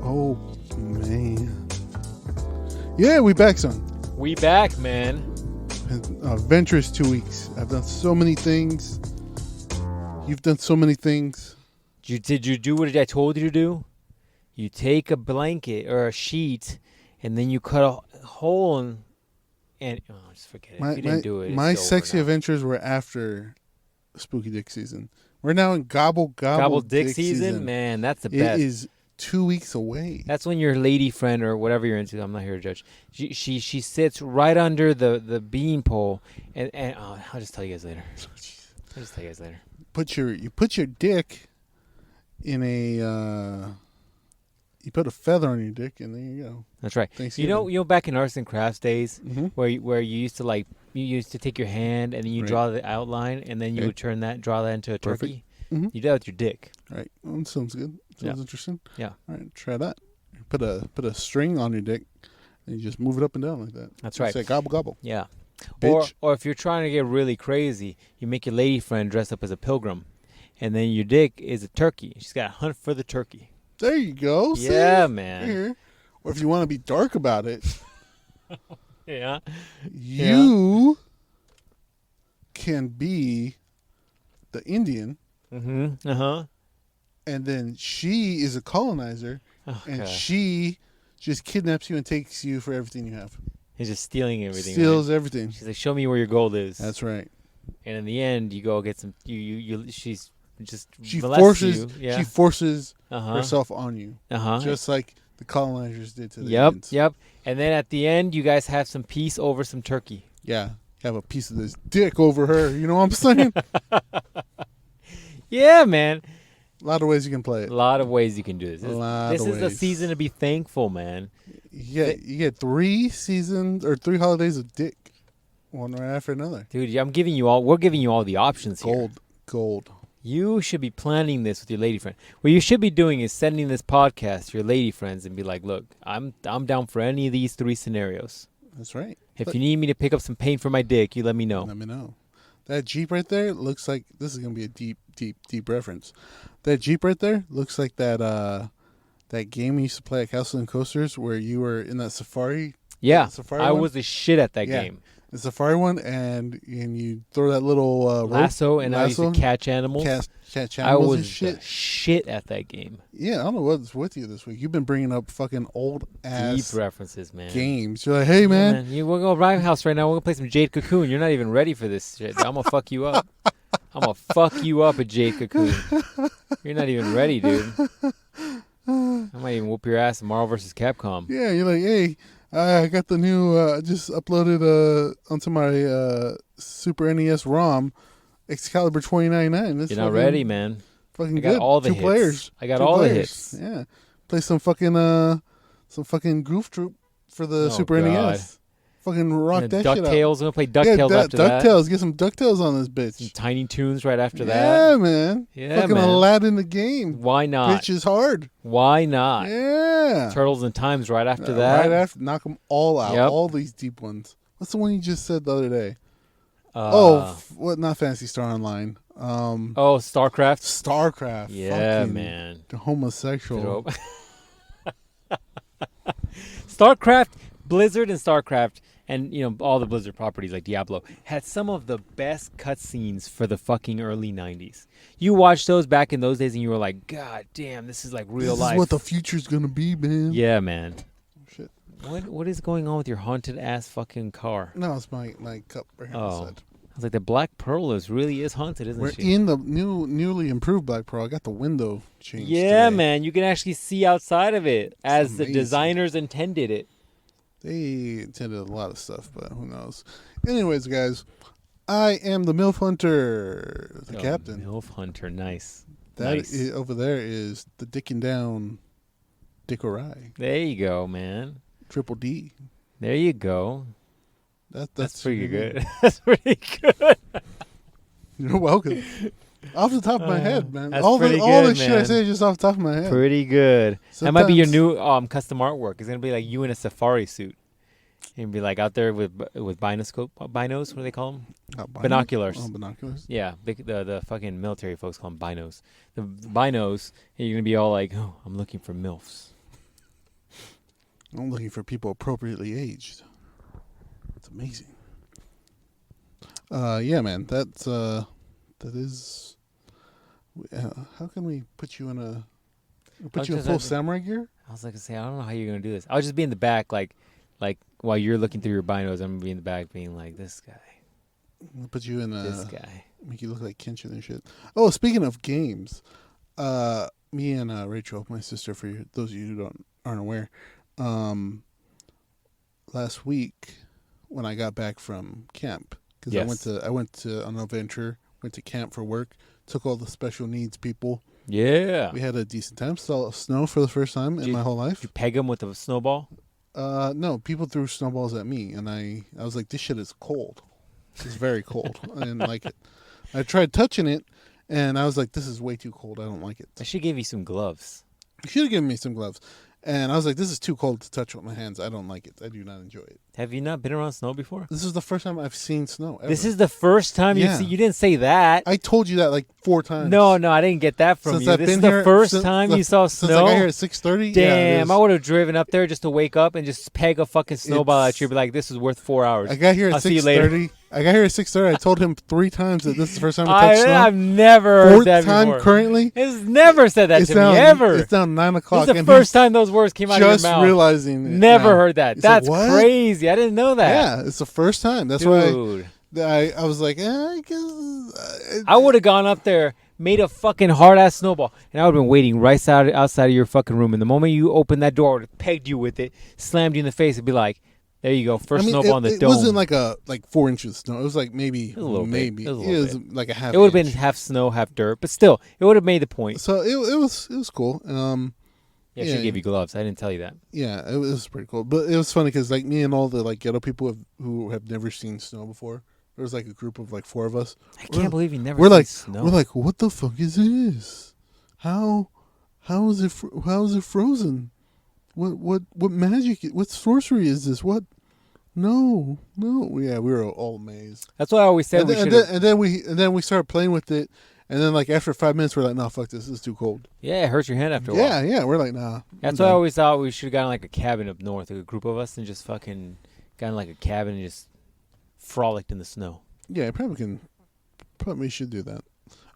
Oh, man. Yeah, we back, son. We back, man. Adventurous 2 weeks. I've done so many things. You've done so many things. Did you do what I told you to do? You take a blanket or a sheet, and then you cut a hole and just forget it. If you didn't do it, my it's sexy over now. adventures were after Spooky Dick season. We're now in Gobble Dick season? Man, that's the best. It is 2 weeks away. That's when your lady friend or whatever you're into, I'm not here to judge, she sits right under the bean pole, and I'll just tell you guys later. You put your dick in a you put a feather on your dick, and there you go. That's right. You know, back in arts and crafts days, mm-hmm. where you used to take your hand and then you draw the outline, and then you would draw that into a turkey. Mm-hmm. You do that with your dick. All right. Well, that sounds good. Sounds interesting. Yeah. All right, try that. Put a string on your dick, and you just move it up and down like that. That's right. Say gobble gobble. Yeah. Bitch. Or if you're trying to get really crazy, you make your lady friend dress up as a pilgrim, and then your dick is a turkey. She's got to hunt for the turkey. There you go. Yeah, see? man. Here. Or if you want to be dark about it, yeah, you can be the Indian. Mm-hmm. Uh-huh. And then she is a colonizer, and she just kidnaps you and takes you for everything you have. He's just stealing everything. Steals everything. She's like, "Show me where your gold is." That's right. And in the end, you go get some. She forces herself on you, just like the colonizers did to the Indians. Yep. And then at the end, you guys have some peace over some turkey. Yeah, have a piece of this dick over her. You know what I'm saying? Yeah, man. A lot of ways you can play it. A lot of ways you can do this. This is the season to be thankful, man. Yeah, you get 3 seasons or 3 holidays of dick, one right after another. Dude, we're giving you all the options here. Gold. You should be planning this with your lady friend. What you should be doing is sending this podcast to your lady friends and be like, "Look, I'm down for any of these 3 scenarios." That's right. If you need me to pick up some paint for my dick, you let me know. Let me know. That Jeep right there looks like this is gonna be a deep reference. That Jeep right there looks like that game we used to play at Castle and Coasters where you were in that safari. Yeah, I was the shit at that game. The safari one, and you throw that little lasso, and I used to catch animals. Catch animals. I was and shit. The shit at that game. Yeah, I don't know what's with you this week. You've been bringing up fucking old ass deep references, man. Games. You're like, hey man, we're going to Rhyme House right now. We're gonna play some Jade Cocoon. You're not even ready for this shit. I'm gonna fuck you up. I'm gonna fuck you up at Jade Cocoon. You're not even ready, dude. I might even whoop your ass in Marvel vs. Capcom. Yeah, you're like, hey. I got the new, just uploaded onto my Super NES ROM, Excalibur 2099. You're not ready, man. Fucking I got good. all the 2 hits. players. I got all the hits. Yeah. Play some fucking Goof Troop for the Super NES. Fucking rock that shit out. DuckTales. I'm going to play DuckTales after that. DuckTales. Get some DuckTales on this bitch. Some Tiny Toons right after that. Yeah, man. Yeah, fucking man. Aladdin the game. Why not? Bitch is hard. Why not? Yeah. Turtles in Times right after that. Right after. Knock them all out. Yep. All these deep ones. What's the one you just said the other day? What? Not Phantasy Star Online. StarCraft. StarCraft. Yeah, man. Homosexual. StarCraft, Blizzard, and StarCraft, and all the Blizzard properties like Diablo had some of the best cutscenes for the fucking early 90s. You watched those back in those days, and you were like, "God damn, this is like real life." This is what the future's gonna be, man. Yeah, man. Shit. What is going on with your haunted ass fucking car? No, it's my cup right here. I was like, the Black Pearl really is haunted, isn't she? We're in the newly improved Black Pearl. I got the window changed. Yeah, today. man. You can actually see outside of it as the designers intended it. They intended a lot of stuff, but who knows? Anyways, guys, I am the MILF Hunter, the captain. MILF Hunter, nice. That over there is the Dickin' Down Dick O'Rye. There you go, man. Triple D. There you go. That's pretty good. That's pretty good. You're welcome. Off the top of my head, man. That's all pretty the good, shit man. I say is just off the top of my head. Pretty good. Sometimes, that might be your new custom artwork. It's gonna be like you in a safari suit. And be like out there with binos. What do they call them? Binoculars. Oh, binoculars. Yeah, the fucking military folks call them binos. The binos. And you're gonna be all like, "Oh, I'm looking for milfs." I'm looking for people appropriately aged. It's amazing. Yeah, man. That is. How can we put you in a? Put you in full samurai gear? I was like to say, I don't know how you're gonna do this. I'll just be in the back, like while you're looking through your binos, I'm gonna be in the back, being like, this guy, I'll put you in a. this guy. Make you look like Kenshin and shit. Oh, speaking of games, me and Rachel, my sister, for those of you who aren't aware, last week when I got back from camp, because Yes. I went to on an adventure, went to camp for work, took all the special needs people. Yeah. We had a decent time. Saw snow for the first time in my whole life. You peg him with a snowball. No, people threw snowballs at me, and I was like, this shit is cold. It's very cold. I didn't like it. I tried touching it, and I was like, this is way too cold. I don't like it. I should give you some gloves. You should have given me some gloves. And I was like, this is too cold to touch with my hands. I don't like it. I do not enjoy it. Have you not been around snow before? This is the first time I've seen snow ever. This is the first time Yeah. you didn't say that. I told you that like 4 times. No, I didn't get that from Since you. I've This is been the here- first since time the- you saw Since snow. I got here at 6:30. Damn, I would have driven up there just to wake up and just peg a fucking snowball at you and be like, this is worth 4 hours. I got here at I'll see you later. 6:30. I got here at 6:30. I told him 3 times that this is the first time I touched snow. I've never heard 4th that time before. currently. It's never said that It's to now, me, ever. It's now 9 This o'clock. is the and first time those words came out of your just mouth. realizing it Never now. heard that. He's like, That's "What?" crazy. I didn't know that. Yeah, it's the first time. That's why Dude. I was like, I guess. I would have gone up there, made a fucking hard ass snowball, and I would have been waiting right outside of your fucking room. And the moment you opened that door, I would have pegged you with it, slammed you in the face, and be like, there you go, first snowball on the it dome. wasn't like 4 inches of snow. It was like maybe was a little bit. maybe It was a little like a half. It would have been inch. half snow, half dirt, but still, it would have made the point. So it was cool. Yeah, she gave you gloves. I didn't tell you that. Yeah, it was pretty cool. But it was funny because like me and all the like ghetto people who have never seen snow before. There was like a group of like 4 of us. I can't believe you never We're seen like snow. we're like, what the fuck is this? How is it frozen? What magic? What sorcery is this? What? No. Yeah, we were all amazed. That's what I always said. And then we started playing with it, and then like after 5 minutes, we're like, no, fuck this. This is too cold. Yeah, it hurts your hand after a while. Yeah. We're like, nah. That's why I always thought we should have gotten like a cabin up north, like a group of us, and just fucking gotten like a cabin and just frolicked in the snow. Yeah, probably should do that.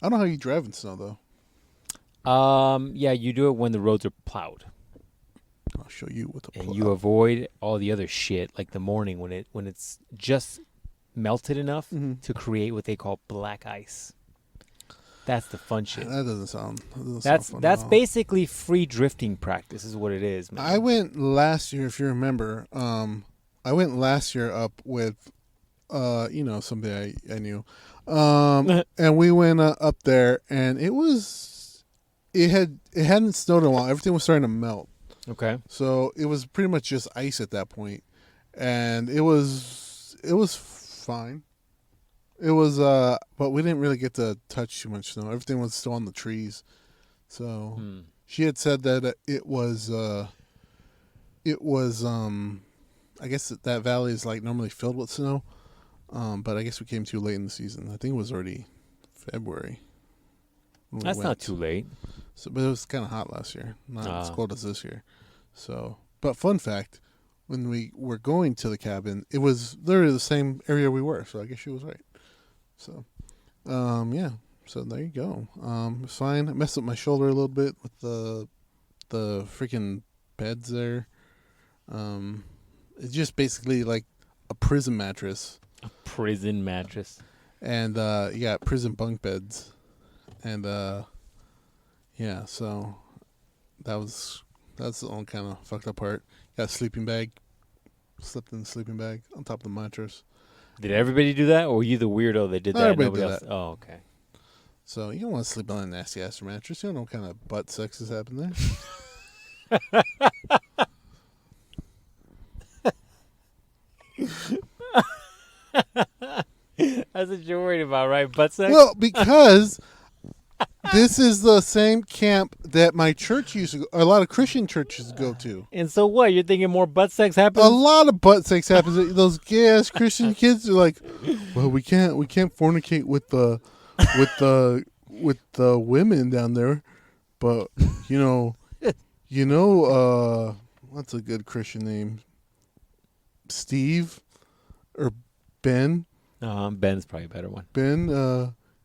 I don't know how you drive in snow though. Yeah, you do it when the roads are plowed, I'll show you what the. and you avoid all the other shit, like the morning when it's just melted enough to create what they call black ice. That's the fun shit. That doesn't sound. That's fun at all. basically free drifting practice, is what it is, man. I went last year, if you remember. I went last year up with, somebody I knew, and we went up there, and it hadn't snowed in a while. Everything was starting to melt, Okay. so it was pretty much just ice at that point, and it was fine. It was, but we didn't really get to touch too much snow. Everything was still on the trees, so she had said that it was. I guess that valley is like normally filled with snow, but I guess we came too late in the season. I think it was already February. when we That's went. not too late. So, but it was kind of hot last year, not as Ah. cold as this year. So, but fun fact, when we were going to the cabin, it was literally the same area we were. So I guess she was right. So, yeah. So there you go. It's fine. I messed up my shoulder a little bit with the freaking beds there. It's just basically like a prison mattress, Prison mattress. and you got prison bunk beds, and yeah. So that's the only kind of fucked up part. Got a sleeping bag. Slept in the sleeping bag on top of the mattress. Did everybody do that, or were you the weirdo that did that? Everybody Nobody did else? that. Oh, okay. So you don't want to sleep on a nasty ass mattress. You don't know what kind of butt sex has happened there. That's what you're worried about, right? Butt sex? Well, because this is the same camp that my church used to go, a lot of Christian churches go to. And so what? You're thinking more butt sex happens? A lot of butt sex happens. Those gay ass Christian kids are like, well, we can't fornicate with the women down there, but what's a good Christian name? Steve or Ben? Ben's probably a better one. Ben,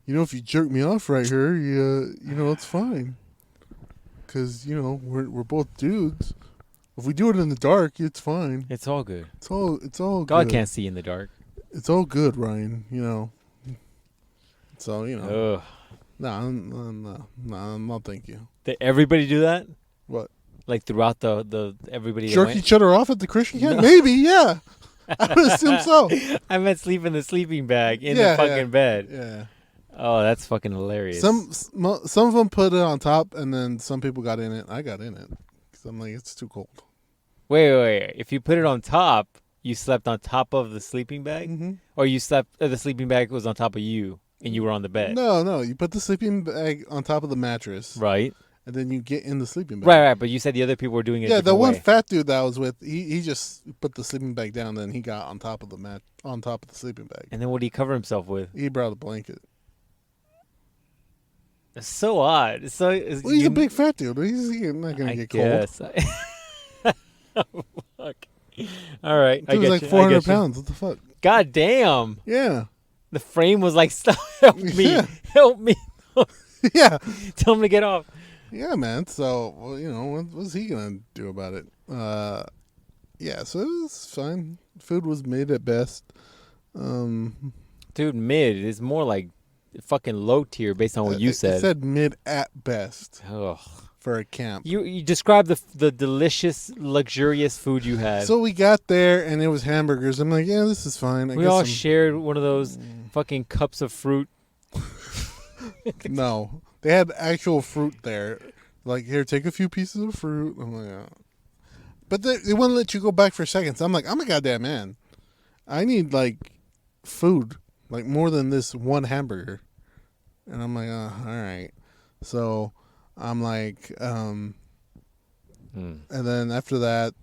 if you jerk me off right here, it's fine. Because, we're both dudes. If we do it in the dark, it's fine. It's all good. It's all God good. can't see in the dark. It's all good, Ryan, So, Ugh. No, thank you. Did everybody do that? What? Like throughout the everybody that Jerk went? each other off at the Christian camp? No. Maybe, yeah. I would assume so. I meant sleep in the sleeping bag in the fucking bed. Yeah. Oh, that's fucking hilarious. Some of them put it on top, and then some people got in it. I got in it because I'm like, it's too cold. Wait. If you put it on top, you slept on top of the sleeping bag? Mm-hmm. Or you slept, the sleeping bag was on top of you and you were on the bed? No. You put the sleeping bag on top of the mattress. Right. And then you get in the sleeping bag. Right. But you said the other people were doing it. Yeah, the one way. fat dude that I was with, he just put the sleeping bag down, then he got on top of the sleeping bag. And then what did he cover himself with? He brought a blanket. It's so odd. He's a big fat dude. He's not gonna get cold. Oh, fuck. All right. He was like 400 pounds. What the fuck? God damn. Yeah. The frame was like, stop, help me. Yeah. Help me. Yeah. Tell him to get off. Yeah, man. So, what's he gonna do about it? Yeah. So it was fine. Food was mid at best. Dude, mid is more like fucking low tier based on what you said. It said mid at best. Ugh. For a camp. You described the delicious, luxurious food you had. So we got there and it was hamburgers. I'm like, yeah, this is fine. We all shared one of those fucking cups of fruit. No, they had actual fruit there. Like, here, take a few pieces of fruit. I'm like, oh. But they wouldn't let you go back for seconds. I'm like, I'm a goddamn man. I need like food, like more than this one hamburger. And I'm like, all right. So I'm like, and then after that,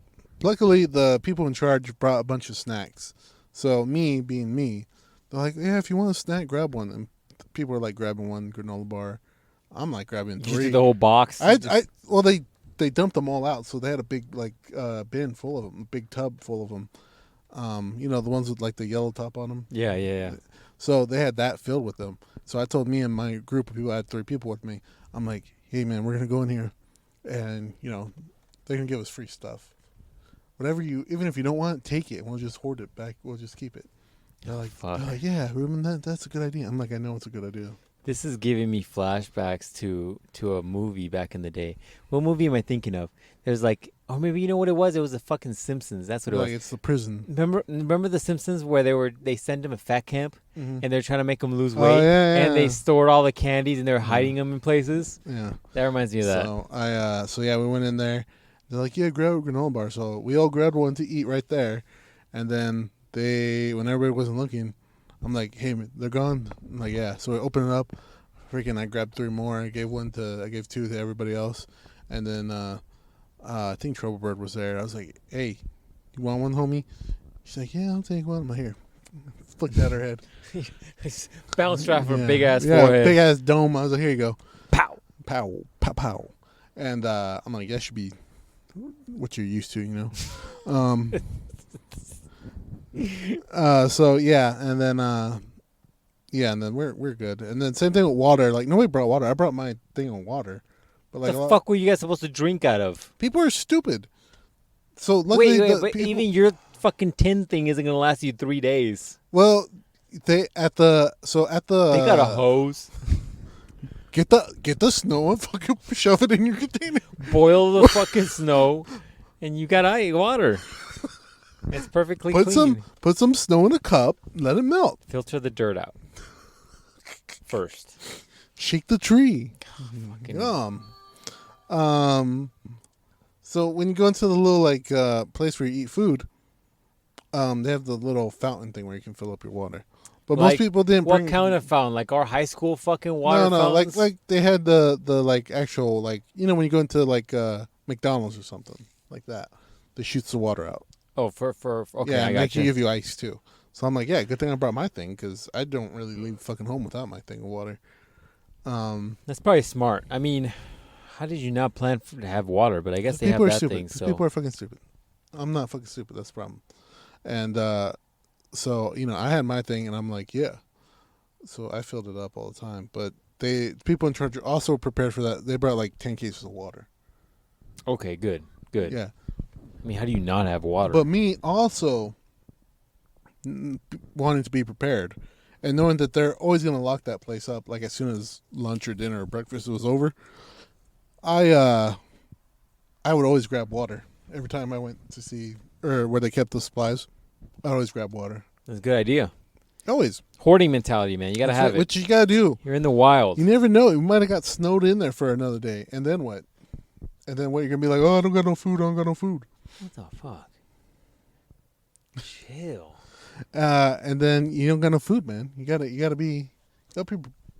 luckily the people in charge brought a bunch of snacks. So me being me, they're like, yeah, if you want a snack, grab one. And people are like grabbing one granola bar. I'm like grabbing You three. did the whole box. Well, they dumped them all out, so they had a big bin full of them, a big tub full of them. The ones with like the yellow top on them. Yeah. So they had that filled with them. So I told me and my group of people, I had 3 people with me. I'm like, hey man, we're gonna go in here, and they're gonna give us free stuff. Whatever even if you don't want it, take it. We'll just hoard it back. We'll just keep it. They're like, yeah, Ruben, that's a good idea. I'm like, I know it's a good idea. This is giving me flashbacks to a movie back in the day. What movie am I thinking of? There's like, or maybe you know what it was? It was the fucking Simpsons. That's what it was. Like it's the prison. Remember the Simpsons where they sent him a fat camp and they're trying to make him lose weight, yeah. and they stored all the candies and they're hiding them in places. Yeah, that reminds me of that. So we went in there. They're like, yeah, grab a granola bar. So we all grabbed one to eat right there, and then when everybody wasn't looking, I'm like, hey, they're gone. I'm like, yeah. So I opened it up. Freaking, I grabbed 3 more. I gave 2 to everybody else, and then I think Troublebird was there. I was like, hey, you want one, homie? She's like, yeah, I'll take one. I'm like, here. Flicked at her head. Bounce off her big ass forehead. Big ass dome. I was like, here you go. Pow. Pow. Pow. Pow. And I'm like, that should be what you're used to, So yeah, and then and then we're good. And then same thing with water. Like nobody brought water. I brought my thing on water. But like, the fuck were you guys supposed to drink out of? People are stupid. So luckily, wait, even your fucking tin thing isn't gonna last you 3 days. Well, they got a hose. Get the snow and fucking shove it in your container. Boil the fucking snow, and you got water. It's perfectly clean. Put some snow in a cup. Let it melt. Filter the dirt out first. Shake the tree. Fucking So when you go into the little place where you eat food, they have the little fountain thing where you can fill up your water. But most people didn't bring... What kind of fountain? Like our high school fucking water No, fountains? like they had the like actual like when you go into like McDonald's or something like that, that shoots the water out. Oh, for okay, yeah, I and got they you. can give you ice too. So I'm like, yeah, good thing I brought my thing because I don't really leave fucking home without my thing of water. That's probably smart. I mean, How did you not plan to have water? But I guess they People have are that stupid. thing. 'Cause So people are fucking stupid. I'm not fucking stupid. That's the problem. And so I had my thing, and I'm like, yeah. So I filled it up all the time. But people in charge are also prepared for that. They brought like 10 cases of water. okay, good, good. Yeah. I mean, how do you not have water? But me also wanting to be prepared and knowing that they're always going to lock that place up, like as soon as lunch or dinner or breakfast was over, I would always grab water every time I went to see or where they kept the supplies. I'd always grab water. That's a good idea. Always. Hoarding mentality, man. You gotta have it. What you gotta do. You're in the wild. You never know. You might have got snowed in there for another day, and then what? And then what? You're gonna be like, oh, I don't got no food. I don't got no food. What the fuck? Chill. And then you don't got no food, man. You gotta be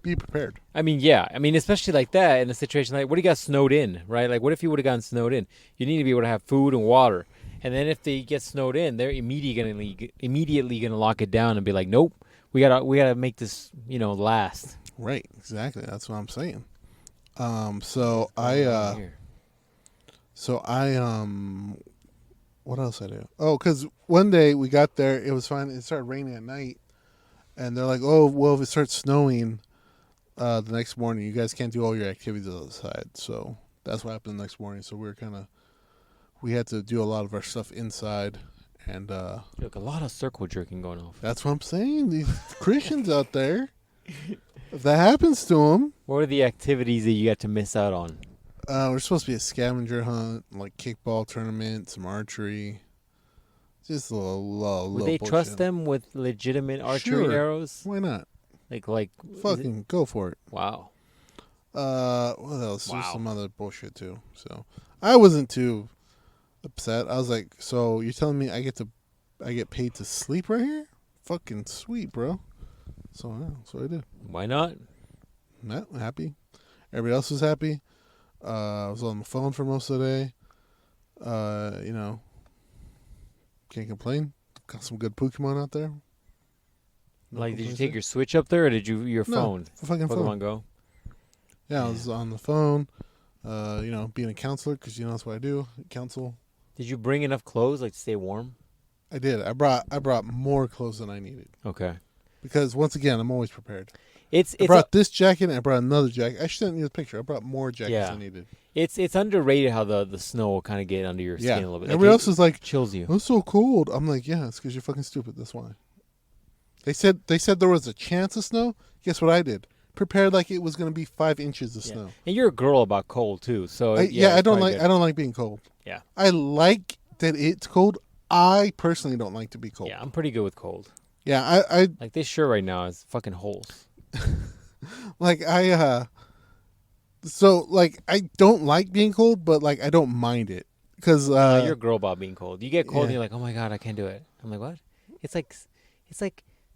prepared. I mean, yeah. I mean, especially like that in a situation like, what do you got snowed in, right? Like, what if you would have gotten snowed in? You need to be able to have food and water. And then if they get snowed in, they're immediately gonna lock it down and be like, nope, we gotta make this, last. Right. Exactly. That's what I'm saying. What else I do? Oh, because one day we got there, it was fine. It started raining at night, and they're like, "Oh, well, if it starts snowing, the next morning, you guys can't do all your activities outside." So that's what happened the next morning. So we had to do a lot of our stuff inside, and Look, a lot of circle jerking going on. that's what I'm saying. These Christians out there, if that happens to them, What are the activities that you got to miss out on? we're supposed to be a scavenger hunt, like kickball tournament, some archery. Just a little Would they bullshit. trust them with legitimate archery Sure. arrows? Why not? Like Fucking go for it. wow. What else? There's Wow. some other bullshit too. So I wasn't too upset. I was like, so you're telling me I get paid to sleep right here? Fucking sweet, bro. So yeah, that's what I did. Why not? Yeah, happy. Everybody else was happy. I was on the phone for most of the day. Can't complain. Got some good Pokemon out there. No Like, did you complaints take there. your Switch up there, or did your No, phone? fucking Pokemon phone. Go. Yeah, I was on the phone. Being a counselor because that's what I do. Counsel. Did you bring enough clothes, like to stay warm? I did. I brought more clothes than I needed Okay. because once again, I'm always prepared. It's I brought this jacket and I brought another jacket. I sent you the picture. I brought more jackets Yeah. than I needed. it's underrated how the snow will kind of get under your Yeah. skin a little bit. Everybody else it is like, chills you. "Oh, it's so cold." I'm like, "Yeah, it's because you're fucking stupid. That's why." They said there was a chance of snow. Guess what I did? Prepared like it was going to be 5 inches of Yeah. snow. And you're a girl about cold too, so I it's don't probably like good. I don't like being cold. Yeah. I like that it's cold. I personally don't like to be cold. Yeah, I'm pretty good with cold. Yeah, I Like this shirt right now is fucking holes. like so like I don't like being cold, but like I don't mind it because You're a girl about being cold. You get cold and yeah. you're like, oh my god, I can't do it. I'm like, what? It's like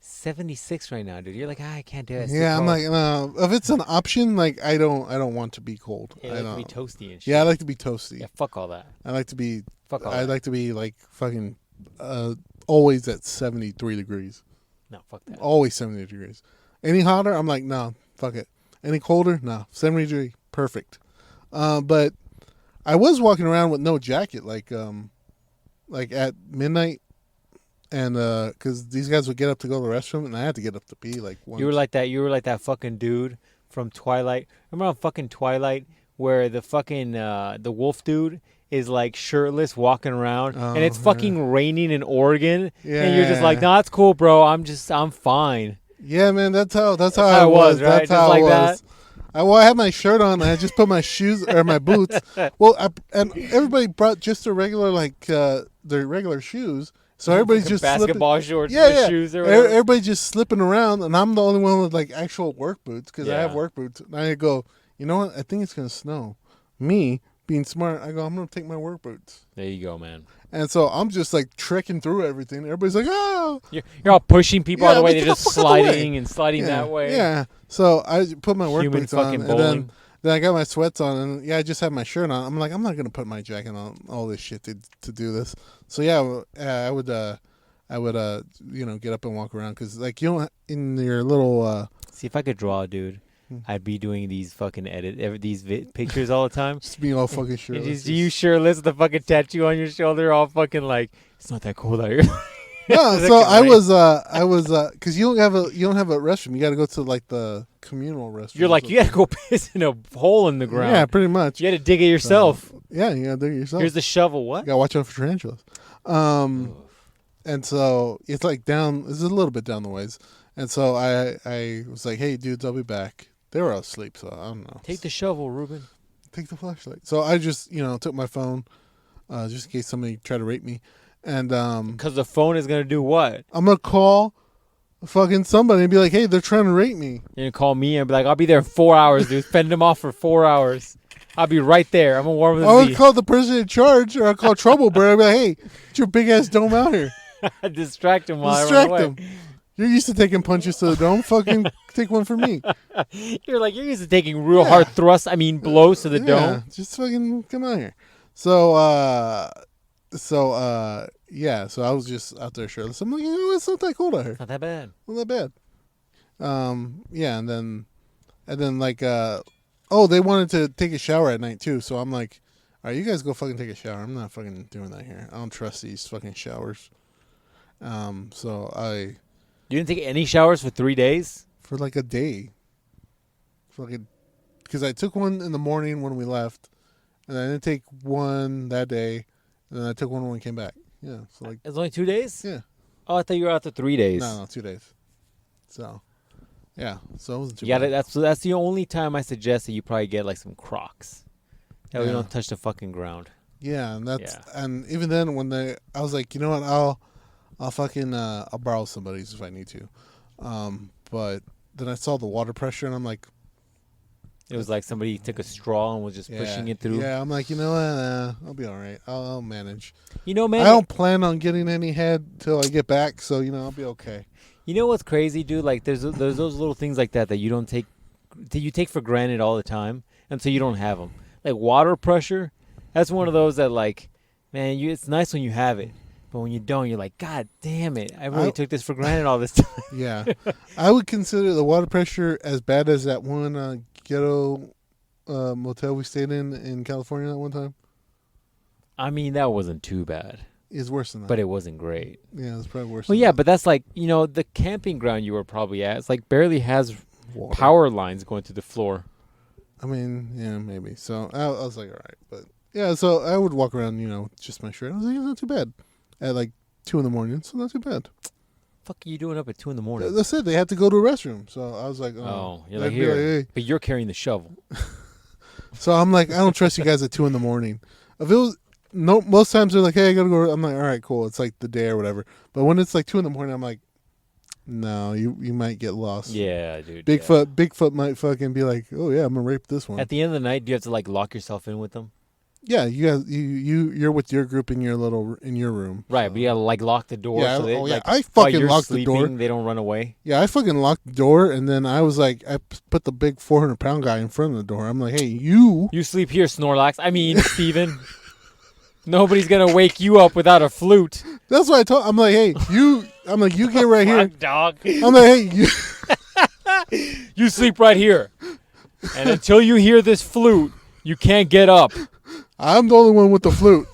76 right now, dude. You're like, I can't do it. It's too yeah, I'm cold. like no. If it's an option, like I don't want to be cold. Yeah, I you don't. like to be toasty and shit. Yeah, I like to be toasty. Yeah, fuck all that. I like to be. Fuck all I that. like to be like fucking always at 73 degrees. No, fuck that. Always 70 degrees. Any hotter, I'm like, no, fuck it. Any colder, no. 70 degree, perfect. But I was walking around with no jacket, like at midnight, and because these guys would get up to go to the restroom, and I had to get up to pee. Like once. You were like that. You were like that fucking dude from Twilight. Remember on fucking Twilight where the fucking the wolf dude is like shirtless walking around, and it's fucking raining in Oregon, and you're just like, nah, it's cool, bro. I'm fine. Yeah, man, that's how how I it was, was. right? That's Just how like it was. that? I had my shirt on, and I just put my shoes or my boots. Well, and everybody brought just their regular their regular shoes. So everybody's Fucking just basketball shorts, Yeah, with yeah. shoes or whatever. Everybody's just slipping around, and I'm the only one with like actual work boots because I have Yeah. work boots. And I go, you know what? I think it's gonna snow. Me being smart, I go, I'm gonna take my work boots. There you go, man. And so I'm just like trekking through everything. Everybody's like, oh, You're all pushing people out of the way. like, They're get just the fuck out of the way. sliding and sliding yeah, that way. Yeah. So I put my work Human boots on, fucking and bowling. then I got my sweats on, and yeah, I just have my shirt on. I'm like, I'm not gonna put my jacket on all this shit to do this. So yeah, I would get up and walk around because like you don't in your little See if I could draw, dude. I'd be doing these fucking pictures all the time. Just being all fucking And shirtless. you shirtless with the fucking tattoo on your shoulder, all fucking like, it's not that cold out here. No, It's so like I was because you don't have a restroom. You got to go to like the communal restroom. You're like, you gotta go piss in a hole in the ground. Yeah, pretty much. You had to dig it yourself. Yeah, you gotta do it yourself. Here's the shovel. What? You gotta watch out for tarantulas. And so it's like down. It's a little bit down the ways. And so I was like, hey, dudes, I'll be back. They were all asleep, so I don't know. Take the shovel, Ruben. Take the flashlight. So I just took my phone, just in case somebody tried to rape me, and Because the phone is gonna do what? I'm gonna call fucking somebody and be like, hey, they're trying to rape me. You're gonna call me and be like, I'll be there in 4 hours, dude. Fend them off for 4 hours. I'll be right there. I'm gonna warm I the would call the person in charge, or I'll call Trouble Bird. I'd be like, hey, get your big ass dome out here. Distract him while I Distract run away. them. You're used to taking punches to the dome. Fucking take one for me. You're used to taking real hard thrusts. I mean, blows to the dome. Just fucking come out here. So so I was just out there shirtless. I'm like, it's not that cold out here. Not that bad. Not that bad. Yeah, and then like they wanted to take a shower at night too. So I'm like, all right, you guys go fucking take a shower. I'm not fucking doing that here. I don't trust these fucking showers. So You didn't take any showers for 3 days? for like a day, fucking, because I took one in the morning when we left, and I didn't take one that day, and then I took one when we came back. Yeah, so like, It's only 2 days? yeah, Oh, I thought you were out for 3 days. no, 2 days. So, yeah, so it wasn't too You gotta, bad. that's the only time I suggest that you probably get like some Crocs. That way you Yeah. don't touch the fucking ground. Yeah, and that's Yeah. and even then when I was like, you know what, I'll fucking I'll borrow somebody's if I need to, but then I saw the water pressure and I'm like, It was like somebody took a straw and was just pushing it through. Yeah, I'm like, you know what, I'll be all right. I'll manage. You know, man. I don't plan on getting any head till I get back, so I'll be okay. You know what's crazy, dude? Like, there's those little things like that you don't take, that you take for granted all the time, until you don't have them. Like water pressure, that's one of those that, like, man, it's nice when you have it, but when you don't, you're like, God damn it, I really took this for granted all this time. Yeah, I would consider the water pressure as bad as that one ghetto motel we stayed in California that one time. I mean, that wasn't too bad, It's worse than that. but it wasn't great. Yeah, it's probably worse. Well, than yeah, that. but that's like, the camping ground you were probably at, it's like barely has Water. power lines going to the floor. I mean, yeah, maybe. So I was like, all right, but yeah. So I would walk around, just my shirt. I was like, it's not too bad. At like 2 a.m, so not too bad. Fuck are you doing up at 2 a.m? That's it. They had to go to a restroom, so I was like, Oh, you're I'd like, be here, hey. but you're carrying the shovel. So I'm like, I don't trust you guys at 2 a.m. If it was most times they're like, hey, I gotta go. I'm like, all right, cool. It's like the day or whatever. But when it's like 2 a.m, I'm like, no, you might get lost. Yeah, dude. Bigfoot might fucking be like, oh yeah, I'm gonna rape this one. At the end of the night, do you have to like lock yourself in with them? Yeah, you guys, you're with your group in your room. Right, so. but you gotta like lock the door. Yeah, so they, yeah. like, I while fucking you're locked the door. sleeping, they don't run away. Yeah, I fucking locked the door, and then I was like, I put the big 400-pound guy in front of the door. I'm like, hey, you. You sleep here, Snorlax. I mean, Steven. Nobody's gonna wake you up without a flute. That's what I told. I'm like, hey, you. I'm like, you get right here. Fuck, dog. I'm like, hey, you. You sleep right here, and until you hear this flute, you can't get up. I'm the only one with the flute.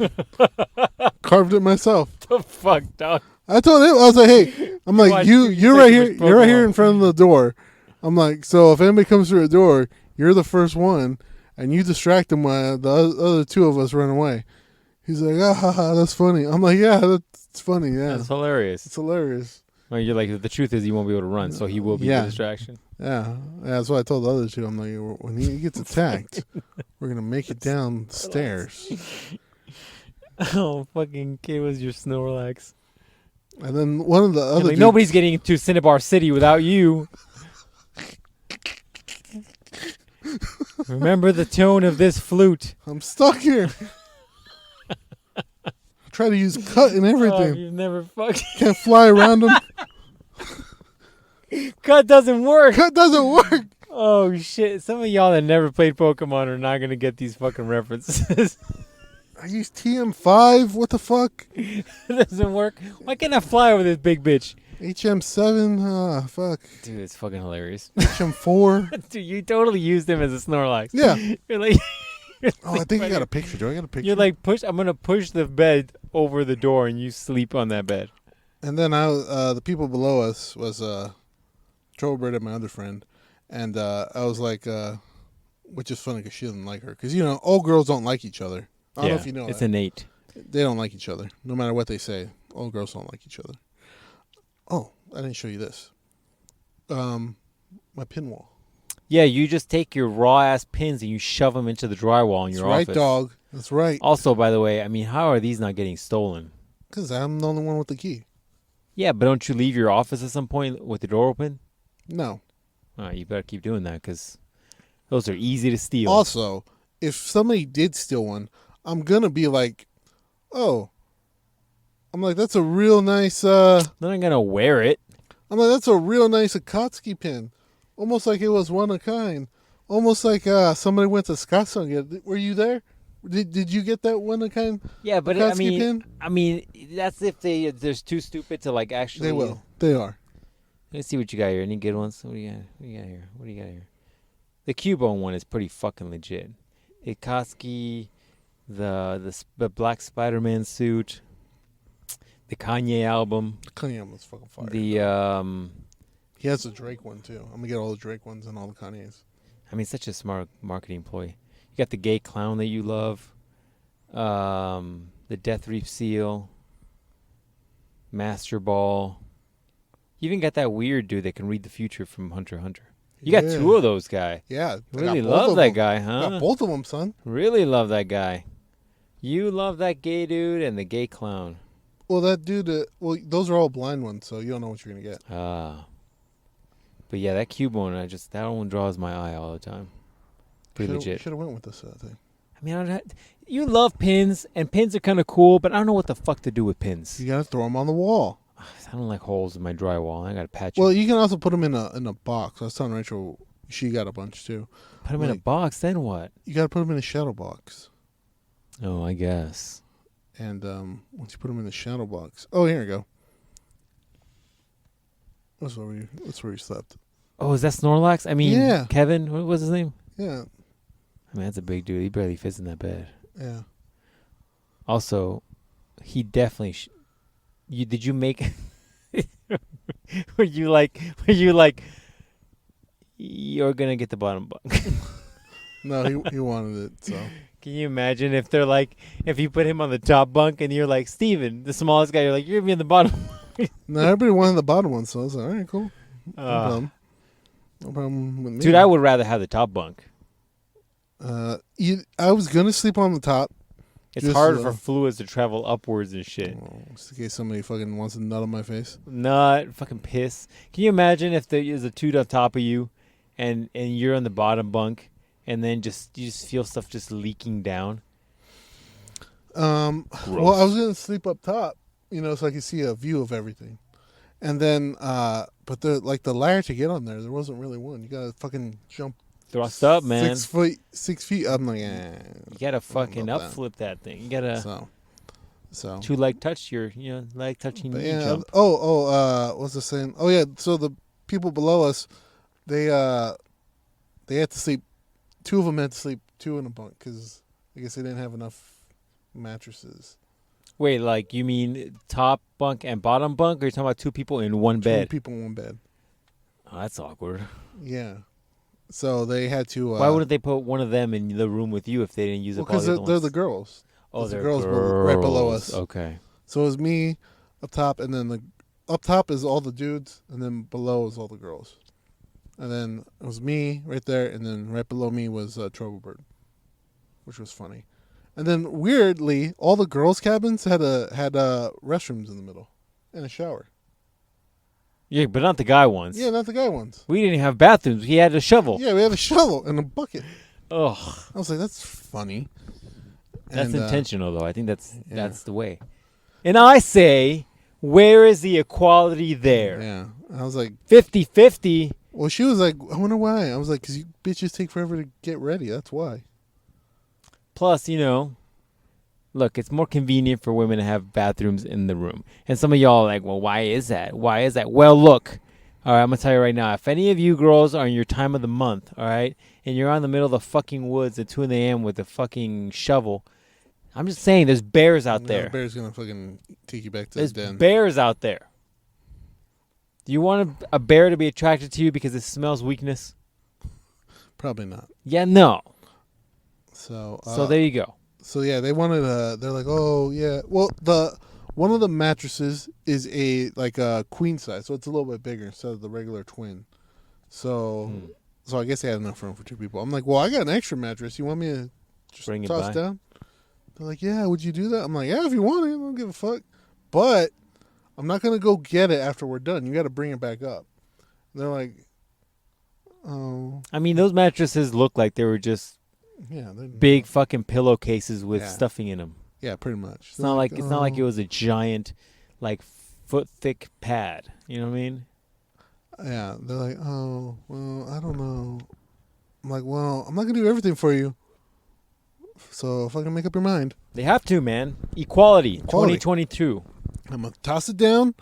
Carved it myself. The fuck, dog. I told him, I was like, hey, I'm like, Watch, you're think right it here. was You're right here Pokemon. in front of the door. I'm like, so if anybody comes through the door, you're the first one, and you distract them while the other two of us run away. He's like, that's funny. I'm like, yeah, that's funny. Yeah, That's hilarious. it's hilarious. Well, you're like, the truth is, you won't be able to run, so he will be Yeah. the distraction. Yeah, that's what I told the other two. I'm like, when he gets attacked, we're gonna make it down the stairs. Oh, fucking kid was your Snorlax. And then one of the other Like, dudes, nobody's getting to Cinnabar City without you. Remember the tone of this flute. I'm stuck here. I try to use cut and Oh, everything. you've never fucking... Can't fly around them. Cut doesn't work. Cut doesn't work. Oh, shit. Some of y'all that never played Pokemon are not going to get these fucking references. I use TM5. What the fuck? It doesn't work. Why can't I fly over this big bitch? HM7, fuck. Dude, it's fucking hilarious. HM4. Dude, you totally used him as a Snorlax. Yeah. You're like, Oh, I think I got a picture. Do I got a picture? you're like I'm gonna push the bed over the door and you sleep on that bed. And then the people below us was Trowbird and my other friend, and I was like, which is funny because she doesn't like her, because all girls don't like each other. I don't know if you know it's that. innate. They don't like each other, no matter what they say. All girls don't like each other. Oh, I didn't show you this. My pin wall. Yeah, you just take your raw ass pins and you shove them into the drywall in your That's right, office. dog. That's right. Also, by the way, I mean, how are these not getting stolen? Because I'm the only one with the key. Yeah, but don't you leave your office at some point with the door open? No. All right, you better keep doing that because those are easy to steal. Also, if somebody did steal one, I'm gonna be like, oh. I'm like, that's a real nice. They're not gonna wear it. I'm like, that's a real nice Akatsuki pin. Almost like it was one of a kind. Almost like somebody went to Scottsdale. Were you there? Did you get that one of a kind? Yeah, but Akatsuki pin? I mean, that's if they're too stupid to like actually. They will. They are. Let's see what you got here. Any good ones? What do you got? What do you got here? What do you got here? The Cubone one is pretty fucking legit. The Akatsuki, the Black Spider-Man suit, the Kanye album. The Kanye album's fucking fire. The He has the Drake one too. I'm gonna get all the Drake ones and all the Kanye's. I mean, such a smart marketing ploy. You got the gay clown that you love, the Death Reef seal, Master Ball. You even got that weird dude that can read the future from Hunter x Hunter. You got two of those guys. Yeah, You really love that guy, huh? Got both of them, son. Really love that guy. You love that gay dude and the gay clown. Well, that dude. Those are all blind ones, so you don't know what you're gonna get. But yeah, that Cubone, that one draws my eye all the time. Pretty legit. Should have went with this thing. I mean, you love pins, and pins are kind of cool, but I don't know what the fuck to do with pins. You gotta throw them on the wall. I don't like holes in my drywall. I gotta patch Well, them. you can also put them in a box. I was telling Rachel she got a bunch too. Put them in a box, then what? You gotta put them in a shadow box. Oh, I guess. And once you put them in the shadow box, oh, here we go. That's where you slept. Oh, is that Snorlax? I mean, yeah. Kevin. What was his name? Yeah. I mean, that's a big dude. He barely fits in that bed. Yeah. Also, he definitely. Did you make? were you like? You're gonna get the bottom bunk. No, he wanted it. So. Can you imagine if they're like, if you put him on the top bunk and you're like Steven, the smallest guy, you're like, you're gonna be in the bottom. No, everybody wanted the bottom one, so I was like, all right, cool. No problem with me. Dude, I would rather have the top bunk. I was gonna sleep on the top. It's hard for fluids to travel upwards and shit. Just in case somebody fucking wants a nut on my face. Nut, fucking piss. Can you imagine if there is a dude on top of you, and you're on the bottom bunk, and then you just feel stuff just leaking down? Well, I was gonna sleep up top, so I could see a view of everything, and then but the ladder to get on there wasn't really one. You gotta fucking jump. Thrust up, man. 6 feet. I'm like, you gotta fucking upflip that thing. You gotta. So. Two leg touch leg touching. Jump. What's the saying? Oh yeah. So the people below us, they had to sleep. Two of them had to sleep two in a bunk because I guess they didn't have enough mattresses. Wait, like you mean top bunk and bottom bunk, or are you talking about two people in one bed? 2 people in one bed. Oh, that's awkward. Yeah. So they had to. Why wouldn't they put one of them in the room with you if they didn't use it? Because they're the girls. Oh, they're the girls right below us. Okay. So it was me up top, and then up top is all the dudes, and then below is all the girls. And then it was me right there, and then right below me was Troublebird, which was funny. And then weirdly, all the girls' cabins had restrooms in the middle and a shower. Yeah, but not the guy ones. Yeah, not the guy ones. We didn't have bathrooms. We had a shovel. Yeah, we had a shovel and a bucket. Ugh. I was like, that's funny. That's intentional, though. I think that's the way. And I say, where is the equality there? Yeah. I was like... 50-50. Well, she was like, I wonder why. I was like, because you bitches take forever to get ready. That's why. Plus, look, it's more convenient for women to have bathrooms in the room. And some of y'all are like, well, why is that? Why is that? Well, look, all right, I'm going to tell you right now. If any of you girls are in your time of the month, all right, and you're out in the middle of the fucking woods at 2 a.m. with a fucking shovel, I'm just saying there's bears out there. The bear's going to fucking take you back to There's the den. bears out there. Do you want a bear to be attracted to you because it smells weakness? Probably not. Yeah, no. So There you go. So yeah, they wanted they're like, oh yeah. Well, one of the mattresses is a queen size, so it's a little bit bigger instead of the regular twin. So so I guess they had enough room for 2 people. I'm like, well, I got an extra mattress. You want me to just Bring it toss by? down? They're like, yeah. Would you do that? I'm like, yeah, if you want it, I don't give a fuck. But I'm not gonna go get it after we're done. You got to bring it back up. And they're like, oh. I mean, those mattresses look like they were just Yeah, big fucking pillowcases with Yeah. stuffing in them. Yeah, pretty much. It's not like it was a giant, like foot thick pad. You know what I mean? Yeah, they're like, oh, well, I don't know. I'm like, well, I'm not gonna do everything for you. So if I can make up your mind, They have to, man. Equality. Equality. 2022. I'm gonna toss it down.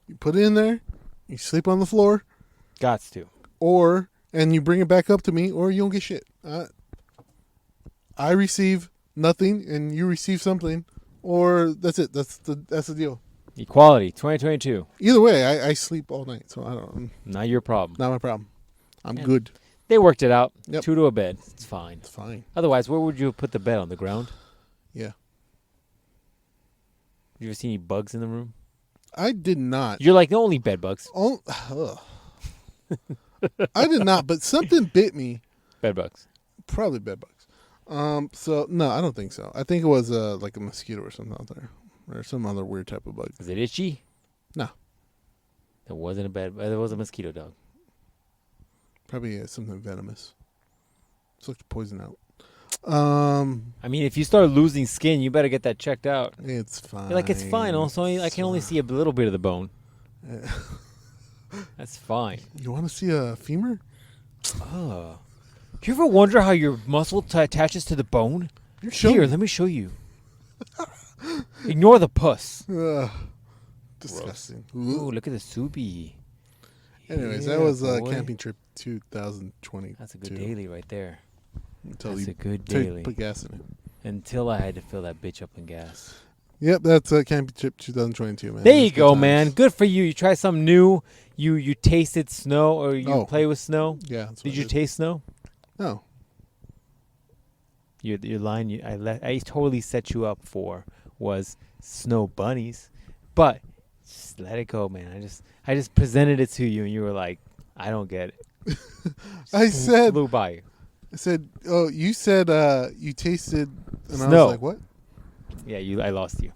You put it in there. You sleep on the floor, Gots to. and you bring it back up to me, or you don't get shit. I receive nothing, and you receive something, or that's it. That's the deal. Equality. 2022. Either way, I sleep all night, so I don't. Not your problem. Not my problem. I'm Yeah. good. They worked it out. Yep. 2 to a bed. It's fine. It's fine. Otherwise, where would you have put the bed? On the ground? Yeah. You ever see any bugs in the room? I did not. You're like the only bed bugs. Oh, I did not, but something bit me. Bed bugs. Probably bed bugs. So no, I don't think so. I think it was like a mosquito or something out there, or some other weird type of bug. Is it itchy? No. It wasn't a bed. It was a mosquito dog. Probably something venomous. It's like to poison out. I mean, if you start losing skin, you better get that checked out. It's fine. You're like, it's fine. Also, I can only see a little bit of the bone. That's fine. You want to see a femur? Oh. Do you ever wonder how your muscle attaches to the bone? You're Here, let me show you. Ignore the puss. Disgusting. Ooh, look at the soupy. Anyways, Yeah, that was boy. camping trip 2020. That's a good daily right there. Until That's you a good until you daily. put gas in it. Until I had to fill that bitch up in gas. Yep, that's camping trip 2022, man. There It you was good go, times. man. Good for you. You try something new. You tasted snow, or you play with snow. Yeah. That's what Did I you taste snow? No. Your line I totally set you up for was snow bunnies, but just let it go, man. I just presented it to you, and you were like, I don't get it. I said, flew by you. oh, you said you tasted, and I Snow. was like, what? Yeah, I lost you.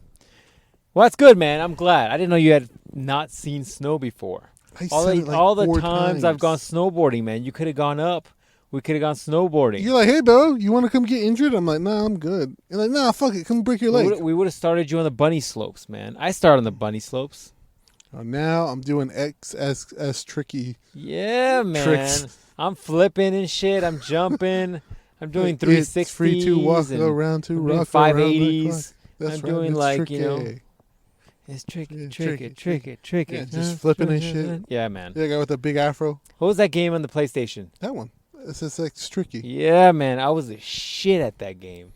Well, that's good, man. I'm glad. I didn't know you had not seen snow before. I All said the, it like all the 4 times I've gone snowboarding, man, you could have gone up. We could have gone snowboarding. You're like, hey, bro, you want to come get injured? I'm like, nah, I'm good. You're like, nah, fuck it, come break your leg. We would have started you on the bunny slopes, man. I started on the bunny slopes. Now I'm doing XS tricky. Yeah, man. Tricks. I'm flipping and shit. I'm jumping. I'm doing 360s. It's free to walk and around to I'm doing rock around the 580s. clock. That's I'm right, doing it's like, tricky. you know, it's tricky, Yeah, tricky, tricky. tricky. Yeah, just flipping and shit. Yeah, man. Yeah, guy with the big afro. What was that game on the PlayStation? That one. It's just like tricky. Yeah, man. I was a shit at that game.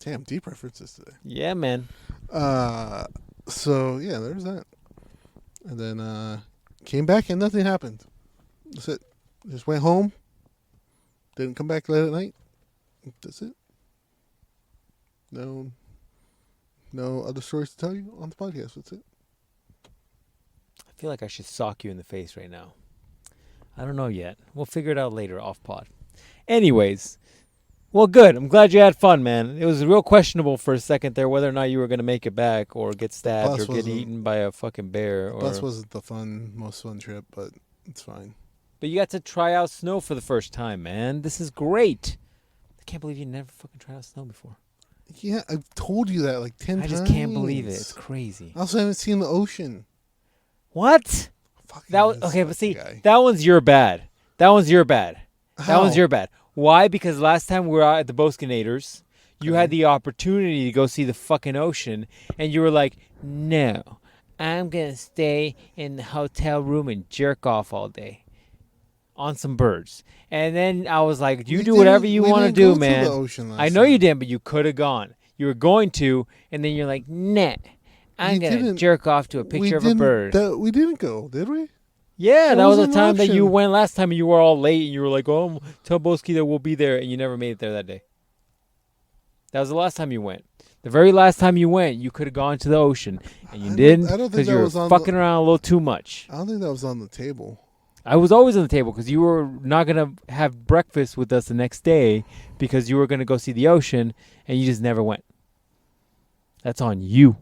Damn, deep references today. Yeah, man. So yeah, there's that. And then came back and nothing happened. That's it. Just went home. Didn't come back late at night. That's it. No other stories to tell you on the podcast. That's it. I feel like I should sock you in the face right now. I don't know yet. We'll figure it out later off pod. Anyways, well, good. I'm glad you had fun, man. It was real questionable for a second there whether or not you were going to make it back or get stabbed Bus or get wasn't- eaten by a fucking bear. Or... Bus wasn't the most fun trip, but it's fine. But you got to try out snow for the first time, man. This is great. I can't believe you never fucking tried out snow before. Yeah, I've told you that like 10 times. I just can't believe it. It's crazy. I also haven't seen the ocean. What? Fucking That was this okay, but see, guy. that one's your bad. That one's your bad. That How? one's your bad. Why? Because last time we were out at the Boscanators, You had the opportunity to go see the fucking ocean, and you were like, no, I'm going to stay in the hotel room and jerk off all day on some birds. And then I was like, you do whatever you want to do, man. The ocean I know you didn't, but you could have gone. You were going to, and then you're like, nah, I'm going to jerk off to a picture of a bird. We didn't go, did we? Yeah, that was the time that you went last time, and you were all late, and you were like, oh, tell Boski that we'll be there, and you never made it there that day. That was the last time you went. The very last time you went, you could have gone to the ocean, and you didn't because you were fucking around a little too much. I don't think that was on the table. I was always on the table because you were not going to have breakfast with us the next day because you were going to go see the ocean, and you just never went. That's on you.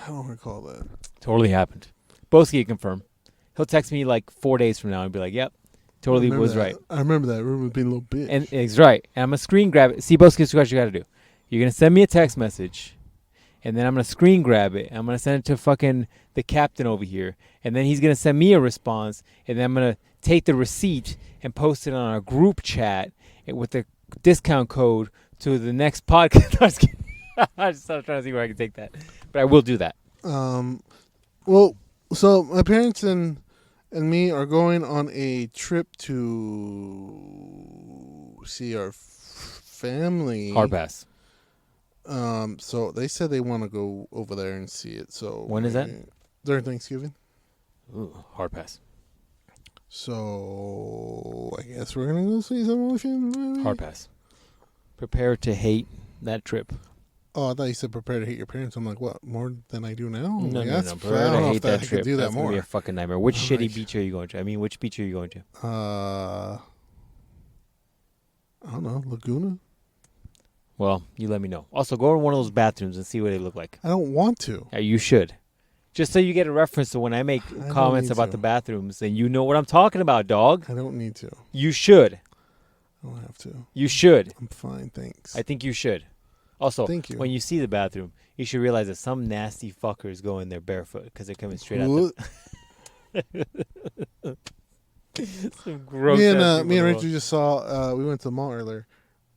I don't recall that. Totally happened. Boski can confirm. He'll text me like 4 days from now and be like, yep, totally was right. I remember that. I remember being a little bitch. And he's right. And I'm going to screen grab it. See, Boski, this is what you got to do. You're going to send me a text message, and then I'm going to screen grab it. I'm going to send it to fucking the captain over here, and then he's going to send me a response, and then I'm going to take the receipt and post it on our group chat with the discount code to the next podcast. I'm just trying to see where I can take that. But I will do that. Well, so my parents and me are going on a trip to see our family. Hard pass. So they said they want to go over there and see it. So when is that? During Thanksgiving. Ooh, hard pass. So I guess we're gonna go see some ocean. Maybe? Hard pass. Prepare to hate that trip. Oh, I thought you said prepare to hate your parents. I'm like, what? More than I do now? No, like, no. Prepare to hate that trip. Do that That's more. gonna be a fucking nightmare. Which shitty beach are you going to? I mean, which beach are you going to? I don't know, Laguna. Well, you let me know. Also, go to one of those bathrooms and see what they look like. I don't want to. Yeah, you should. Just so you get a reference to when I make comments about the bathrooms, and you know what I'm talking about, dog. I don't need to. You should. I don't have to. You should. I'm fine, thanks. I think you should. Also, thank you. When you see the bathroom, you should realize that some nasty fuckers go in there barefoot because they're coming straight out. Some gross. Me and Rachel just saw. We went to the mall earlier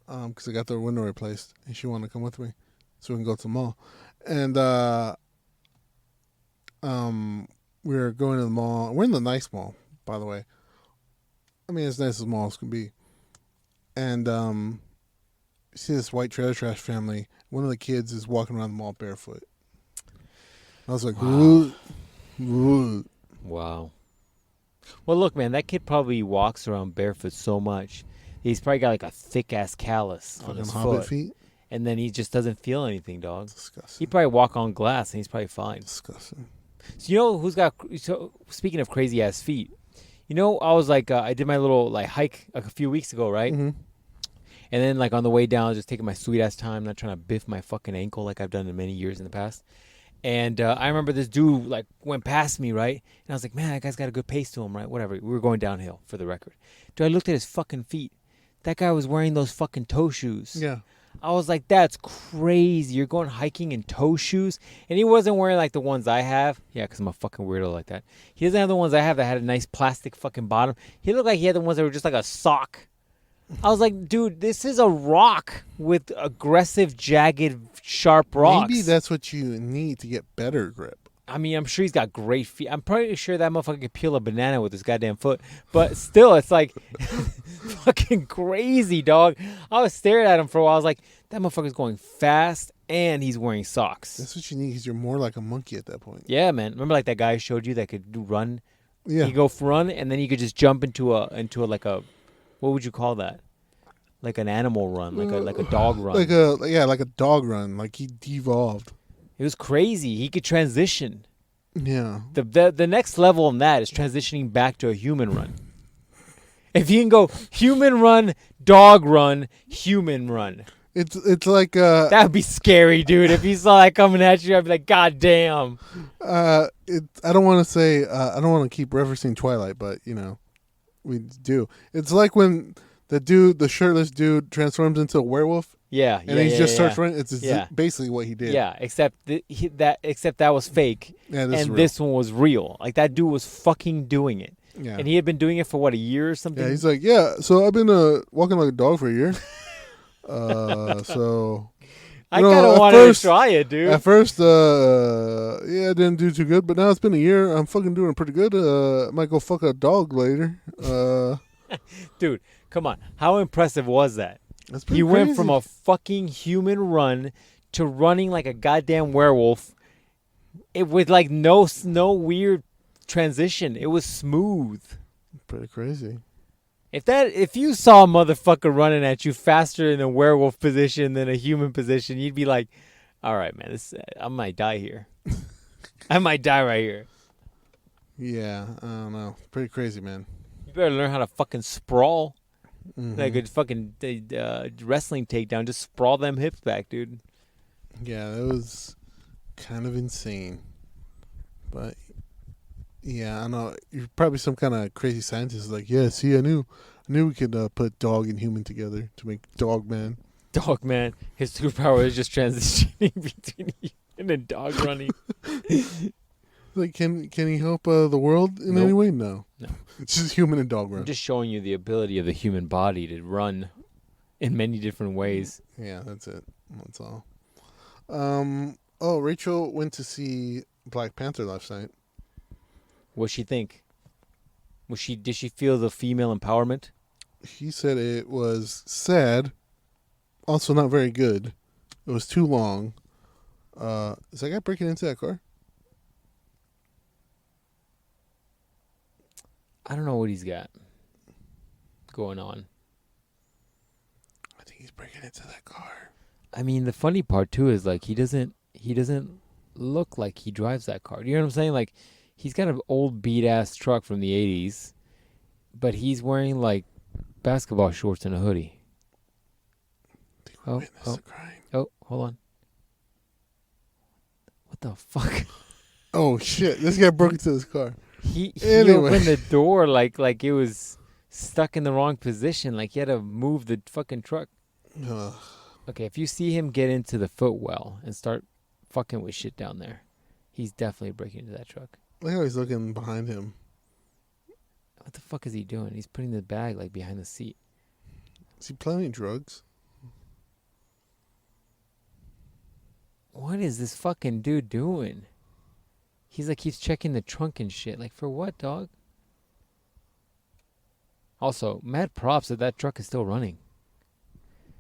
because I got their window replaced, and she wanted to come with me so we can go to the mall. And we were going to the mall. We're in the nice mall, by the way. I mean, as nice as malls can be. And you see this white trailer trash family. One of the kids is walking around the mall barefoot. I was like, wow. Wow. Well, look, man, that kid probably walks around barefoot so much. He's probably got like a thick-ass callus on his foot. Feet? And then he just doesn't feel anything, dog. Disgusting. He probably walk on glass, and he's probably fine. Disgusting. So you know who's got... So speaking of crazy-ass feet, you know, I was like... I did my little like hike like a few weeks ago, right? Mm-hmm. And then, like, on the way down, I was just taking my sweet-ass time, not trying to biff my fucking ankle like I've done in many years in the past. And I remember this dude, like, went past me, right? And I was like, man, that guy's got a good pace to him, right? Whatever. We were going downhill, for the record. Dude, I looked at his fucking feet. That guy was wearing those fucking toe shoes. Yeah. I was like, that's crazy. You're going hiking in toe shoes? And he wasn't wearing, like, the ones I have. Yeah, because I'm a fucking weirdo like that. He doesn't have the ones I have that had a nice plastic fucking bottom. He looked like he had the ones that were just like a sock. I was like, dude, this is a rock with aggressive, jagged, sharp rocks. Maybe that's what you need to get better grip. I mean, I'm sure he's got great feet. I'm pretty sure that motherfucker could peel a banana with his goddamn foot. But still, it's like fucking crazy, dog. I was staring at him for a while. I was like, that motherfucker's going fast and he's wearing socks. That's what you need because you're more like a monkey at that point. Yeah, man. Remember like that guy I showed you that could run? Yeah. He'd go for run and then he could just jump into a like a, what would you call that? Like an animal run, like a dog run. Like a dog run. Like he devolved. It was crazy. He could transition. Yeah. The next level on that is transitioning back to a human run. If you can go human run, dog run, human run. It's like that would be scary, dude. If you saw that coming at you, I'd be like, God damn. I don't want to say I don't want to keep referencing Twilight, but you know, we do. It's like when the shirtless dude transforms into a werewolf. Yeah, and he just starts running. It's basically what he did. Yeah, except that was fake. Yeah, this one was real. Like that dude was fucking doing it. Yeah, and he had been doing it for what, a year or something. Yeah, he's like, so I've been walking like a dog for a year. So I You know, kind of at wanted first- to try it, dude. At first, yeah, I didn't do too good, but now it's been a year. I'm fucking doing pretty good. I might go fuck a dog later. Dude, come on. How impressive was that? That's pretty He crazy. went from a fucking human run to running like a goddamn werewolf. It with like no weird transition. It was smooth. Pretty crazy. If you saw a motherfucker running at you faster in a werewolf position than a human position, you'd be like, "All right, man, I might die here. I might die right here." Yeah, I don't know. Pretty crazy, man. You better learn how to fucking sprawl Mhm. like a fucking wrestling takedown. Just sprawl them hips back, dude. Yeah, it was kind of insane. But yeah, I know you're probably some kind of crazy scientist. Like, yeah, see, I knew we could put dog and human together to make Dog Man. Dog man, his superpower is just transitioning between human and dog running. Like, can he help the world in Nope. any way? No. No. It's just human and dog I'm run. just showing you the ability of the human body to run in many different ways. Yeah, that's it. That's all. Oh, Rachel went to see Black Panther last night. What'd she think? Did she feel the female empowerment? He said it was sad, also not very good. It was too long. Is that guy breaking into that car? I don't know what he's got going on. I think he's breaking into that car. I mean, the funny part too is like he doesn't look like he drives that car. You know what I'm saying? Like he's got an old beat ass truck from the 80s, but he's wearing like basketball shorts and a hoodie. I think we witnessed a crime. Oh, hold on. What the fuck? Oh shit! This guy broke into his car. He Anyway. opened the door like it was stuck in the wrong position. Like he had to move the fucking truck. Ugh. Okay, if you see him get into the footwell and start fucking with shit down there, he's definitely breaking into that truck. Look how he's looking behind him. What the fuck is he doing? He's putting the bag like behind the seat. Is he planning drugs? What is this fucking dude doing? He's like keeps checking the trunk and shit. Like for what, dog? Also, mad props that truck is still running.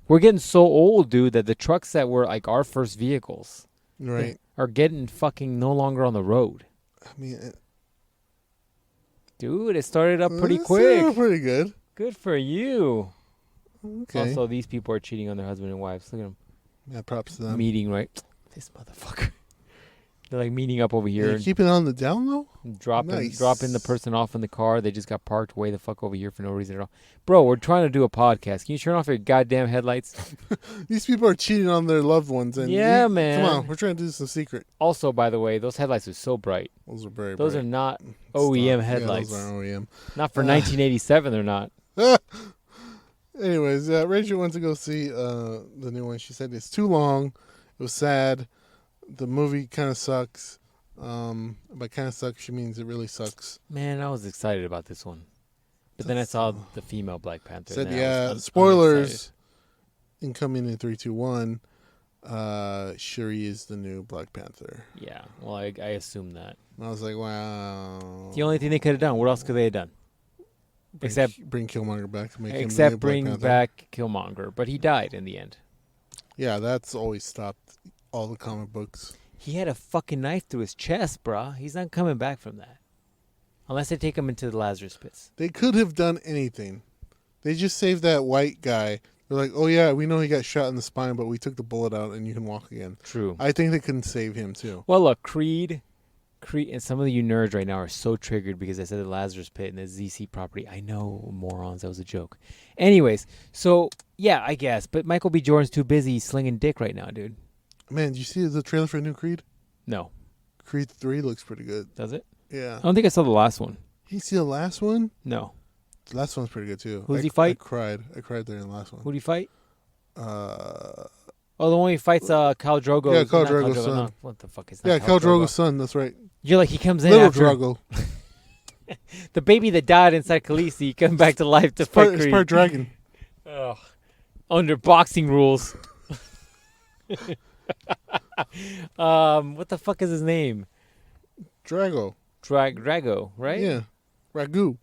We're getting so old, dude, that the trucks that were like our first vehicles Right. are getting fucking no longer on the road. I mean, Dude, it started up pretty it's, quick. pretty good. Good for you. Okay. Also, these people are cheating on their husband and wives. Look at them. Yeah, props to them. Meeting, right? This motherfucker. They're like meeting up over here You and keep it on the down low? dropping Nice. the person off in the car. They just got parked way the fuck over here for no reason at all. Bro, we're trying to do a podcast. Can you turn off your goddamn headlights? These people are cheating on their loved ones. And Yeah, man. Come on, we're trying to do this in secret. Also, by the way, those headlights are so bright. Those are very Those bright. are not It's OEM not- headlights. Yeah, those are OEM. Not for 1987, they're not. Anyways, Rachel went to go see the new one. She said it's too long. It was sad. The movie kind of sucks. By kind of sucks, she means it really sucks. Man, I was excited about this one. But then I saw the female Black Panther. Said, and I yeah, was spoilers. unexcited. Incoming in 3, 2, 1. Shuri is the new Black Panther. Yeah, well, I assume that. And I was like, wow. The only thing they could have done, what else could they have done? Bring Killmonger back. Make him the Except new Black bring Panther. back Killmonger. But he died in the end. Yeah, that's always stopped all the comic books. He had a fucking knife through his chest, bruh. He's not coming back from that. Unless they take him into the Lazarus pits. They could have done anything. They just saved that white guy. They're like, oh yeah, we know he got shot in the spine, but we took the bullet out and you can walk again. True. I think they couldn't save him too. Well, look, Creed, and some of you nerds right now are so triggered because I said the Lazarus Pit and the ZC property. I know, morons, that was a joke. Anyways, so, yeah, I guess. But Michael B. Jordan's too busy slinging dick right now, dude. Man, did you see the trailer for new Creed? No. Creed 3 looks pretty good. Does it? Yeah. I don't think I saw the last one. You see the last one? No. The last one's pretty good too. Who does he I fight? cried. I cried there in the last one. Who do you fight? Uh, Oh, the one he fights Khal Drogo. Yeah, Khal not Drogo's no, son. what the fuck is yeah, that? Khal Drogo's son. That's right. You're like, he comes in Little after Drogo. the baby that died inside Khaleesi comes back to life to It's fight part, it's Creed. part dragon. Ugh. Under boxing rules. What the fuck is his name? Drago. Drago, right? Yeah. Ragu.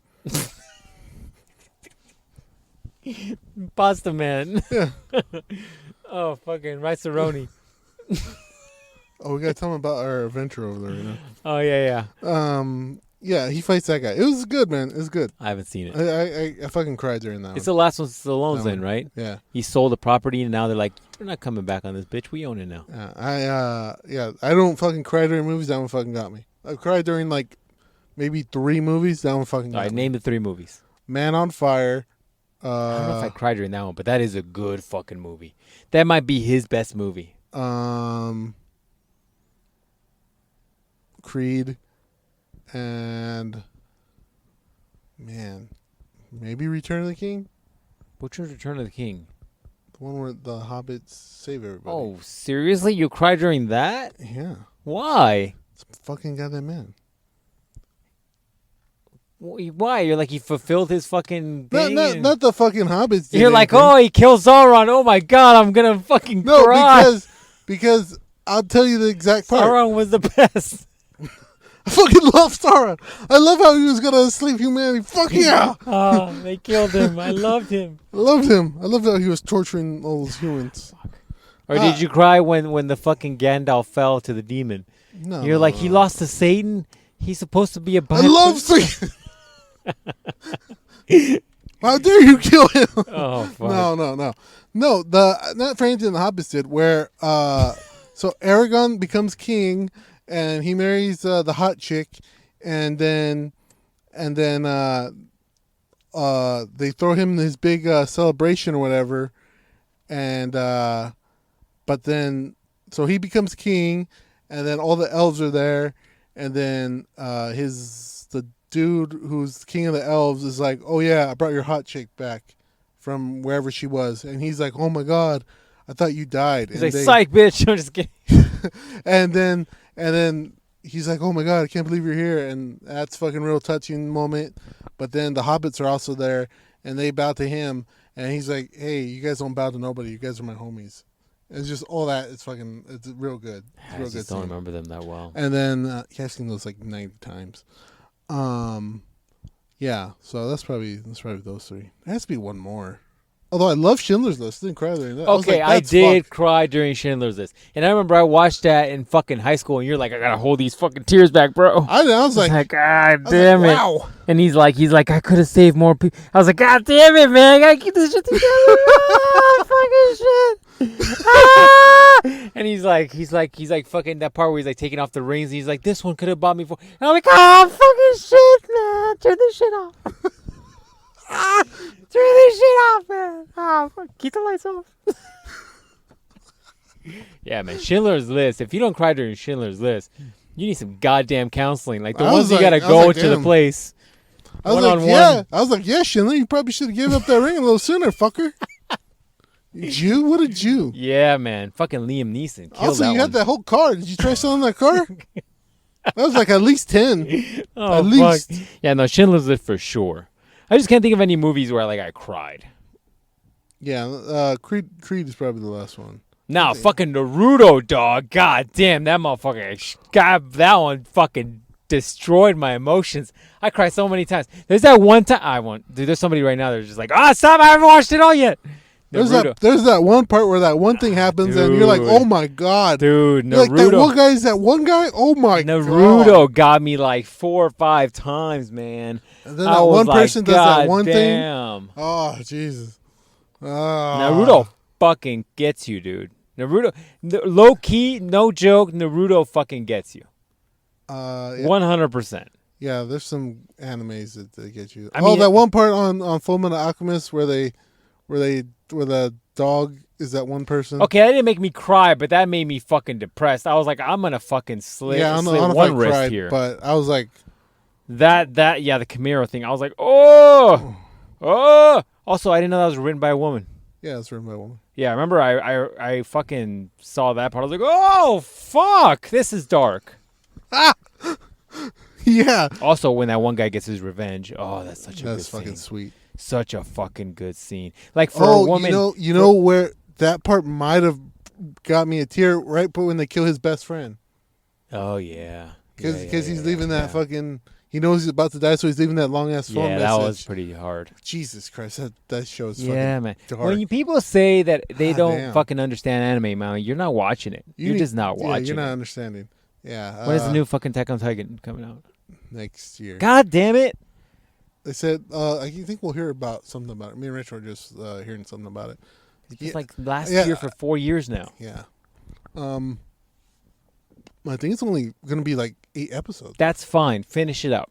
Pasta man. Yeah. Oh, fucking rice-a-roni. Oh, we gotta tell him about our adventure over there, you know. Oh, yeah. Yeah, he fights that guy. It was good, man. It was good. I haven't seen it. I fucking cried during that It's one. the last one Stallone's That in, one. right? Yeah. He sold the property, and now they're like, we're not coming back on this, bitch. We own it now. I don't fucking cry during movies. That one fucking got me. I cried during like maybe 3 movies. That one fucking All got right, me. name the 3 movies. Man on Fire. I don't know if I cried during that one, but that is a good fucking movie. That might be his best movie. Creed, and man, maybe Return of the King. Which one's Return of the King? The one where the hobbits save everybody. Oh, seriously? You cried during that? Yeah. Why? It's fucking goddamn man. Why? You're like, he fulfilled his fucking thing? Not the fucking hobbits. Did You're like, anything. oh, he kills Sauron. Oh my god, I'm gonna fucking No, cry. because I'll tell you the exact part. Sauron was the best. I fucking love Sauron. I love how he was gonna enslave humanity. Fuck yeah! Oh, they killed him. I loved him. I loved him. I loved how he was torturing all those humans. Or did you cry when the fucking Gandalf fell to the demon? No, You're like, he lost to Satan. He's supposed to be a. I love Satan. How dare you kill him? Oh, fuck. No. Not for anything the hobbits did. Where so Aragorn becomes king, and he marries the hot chick, and then they throw him his big celebration or whatever, and but then so he becomes king, and then all the elves are there, and then the dude who's king of the elves is like, oh yeah, I brought your hot chick back from wherever she was, and he's like, oh my god, I thought you died. He's like, psych, bitch. I'm just kidding. and then he's like, oh my god, I can't believe you're here, and that's fucking real touching moment. But then the hobbits are also there, and they bow to him, and he's like, hey, you guys don't bow to nobody, you guys are my homies. It's just all that. It's real good. It's I real just good. don't scene. remember them that well. And then I've seen those like 90 times. Yeah. So that's probably those 3. There has to be one more. Although I love Schindler's List, didn't cry during that. Okay, I did cry during Schindler's List, and I remember I watched that in fucking high school, and you're like, I gotta hold these fucking tears back, bro. I was like, God damn it! wow. And he's like, I could have saved more people. I was like, God damn it, man! I gotta keep this shit together. Fucking shit. Ah! And he's like, fucking that part where he's like taking off the rings, and he's like, this one could have bought me 4. And I'm like, oh, fucking shit, man! Turn this shit off. Turn this shit off, man. Oh, fuck. Keep the lights off. Yeah, man. Schindler's List. If you don't cry during Schindler's List, you need some goddamn counseling. Like the ones you gotta go to the place. I was like, yeah, Schindler, you probably should have given up that ring a little sooner, fucker. Jew? What a Jew. Yeah, man. Fucking Liam Neeson. Killed Also, that you one. had that whole car. Did you try selling that car? That was like at least 10. Oh, at least. Fuck. Yeah, no, Schindler's List for sure. I just can't think of any movies where I cried. Yeah, Creed is probably the last one. Nah, fucking Naruto, dog. God damn, that motherfucker. God, that one fucking destroyed my emotions. I cried so many times. There's that one time. Dude, there's somebody right now that's just like, stop, I haven't watched it all yet. There's that one part where that one thing happens, and you're like, oh my god. Dude, Naruto. Like, that one guy is that one guy? Oh my god. Naruto got me like 4 or 5 times, man. And then that one person does that one thing. Oh, Jesus. Naruto fucking gets you, dude. Naruto, low key, no joke, Naruto fucking gets you. 100%. Yeah, there's some animes that get you. I mean, that one part on Fullmetal Alchemist where the dog is that one person. Okay, that didn't make me cry, but that made me fucking depressed. I was like, I'm gonna fucking slit one wrist cried, here. But I was like, the Camaro thing. I was like, oh. Also, I didn't know that was written by a woman. Yeah, it's written by a woman. Yeah, remember I fucking saw that part. I was like, oh fuck, this is dark. Yeah. Also, when that one guy gets his revenge, that's such a good fucking scene. sweet. Such a fucking good scene. Like for a woman. You know where that part might have got me a tear right when they kill his best friend. Oh yeah. Because he's leaving that fucking. He knows he's about to die, so he's leaving that long ass phone Yeah, message. that was pretty hard. Jesus Christ, that show is Yeah, fucking man. dark. When people say that they don't damn. fucking understand anime, man, you're not watching it. You're just not watching. You're not it. understanding. Yeah. When is the new fucking Attack on Titan coming out? Next year? God damn it! They said. I think we'll hear about something about it. Me and Rich were just hearing something about it. It's been like last year for 4 years now. Yeah. I think it's only gonna be like 8 episodes. That's fine. Finish it out.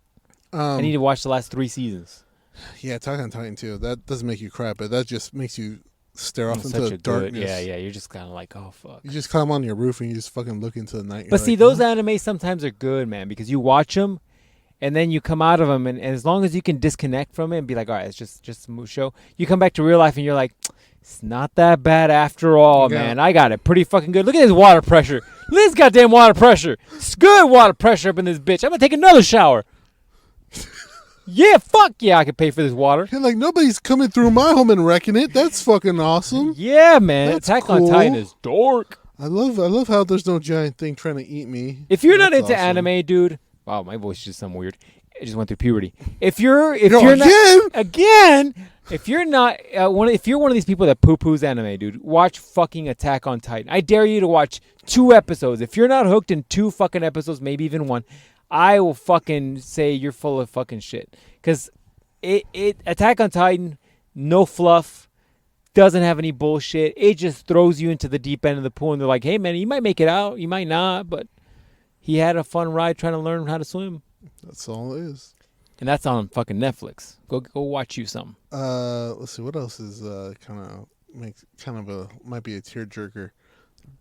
I need to watch the last 3 seasons. Yeah, Attack on Titan too. That doesn't make you cry, but that just makes you stare off into the darkness. Yeah. You're just kind of like, oh fuck. You just climb on your roof and you just fucking look into the night. But see, those animes sometimes are good, man, because you watch them, and then you come out of them, and as long as you can disconnect from it and be like, all right, it's just a show. You come back to real life, and you're like, it's not that bad after all, man. I got it pretty fucking good. Look at this water pressure. Look at this goddamn water pressure. It's good water pressure up in this bitch. I'm gonna take another shower. Yeah, fuck yeah, I could pay for this water. You're like, nobody's coming through my home and wrecking it. That's fucking awesome. Yeah, man. That's Attack cool. on Titan is dark. I love how there's no giant thing trying to eat me. If you're not into awesome. anime, dude. Wow, my voice just sound weird. I just went through puberty. If you're again? not if you're not if you're one of these people that poo-poos anime, dude, watch fucking Attack on Titan. I dare you to watch 2 episodes. If you're not hooked in 2 fucking episodes, maybe even 1, I will fucking say you're full of fucking shit. Because it Attack on Titan, no fluff, doesn't have any bullshit. It just throws you into the deep end of the pool, and they're like, hey man, you might make it out, you might not, but he had a fun ride trying to learn how to swim. That's all it is. And that's on fucking Netflix. Go watch you some. Let's see what else is might be a tearjerker,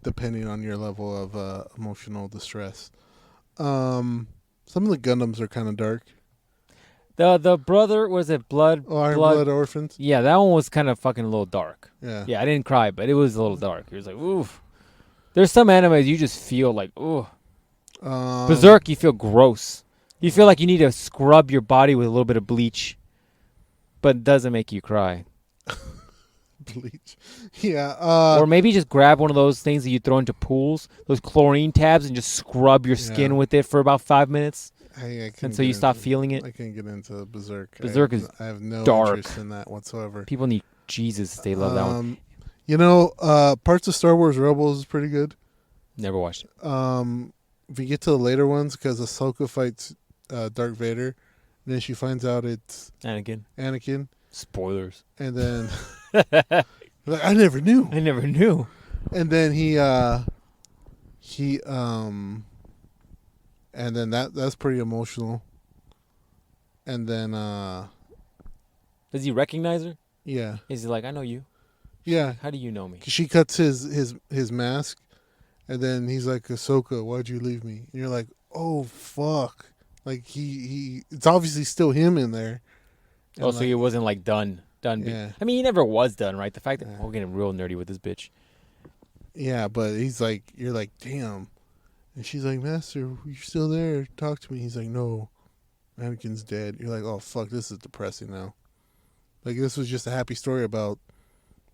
depending on your level of emotional distress. Some of the Gundams are kind of dark. The brother, was it Blood? Oh, Iron Blood Orphans. Yeah, that one was kind of fucking a little dark. Yeah. Yeah, I didn't cry, but it was a little dark. It was like, oof. There's some animes you just feel like, ooh. Berserk, you feel gross. You feel like you need to scrub your body with a little bit of bleach, but it doesn't make you cry. Bleach. Yeah. Or maybe just grab one of those things that you throw into pools, those chlorine tabs, and just scrub your skin with it for about 5 minutes. Until you stop feeling it. I can't get into Berserk. I have no dark. interest in that whatsoever. People need Jesus if they love that one. You know, parts of Star Wars Rebels is pretty good. Never watched it. If you get to the later ones, because Ahsoka fights Darth Vader, and then she finds out it's Anakin. Spoilers. And then like, I never knew. And then and then that's pretty emotional. And then does he recognize her? Yeah. Is he like, I know you? Yeah. How do you know me? 'Cause she cuts his mask, and then he's like, Ahsoka, why'd you leave me? And you're like, oh fuck. Like he it's obviously still him in there. And so he wasn't like done. Yeah. I mean, he never was done, right? The fact that we're getting real nerdy with this bitch. Yeah, but he's like, you're like, damn. And she's like, Master, you're still there. Talk to me. He's like, no, Anakin's dead. You're like, oh fuck, this is depressing now. Like this was just a happy story about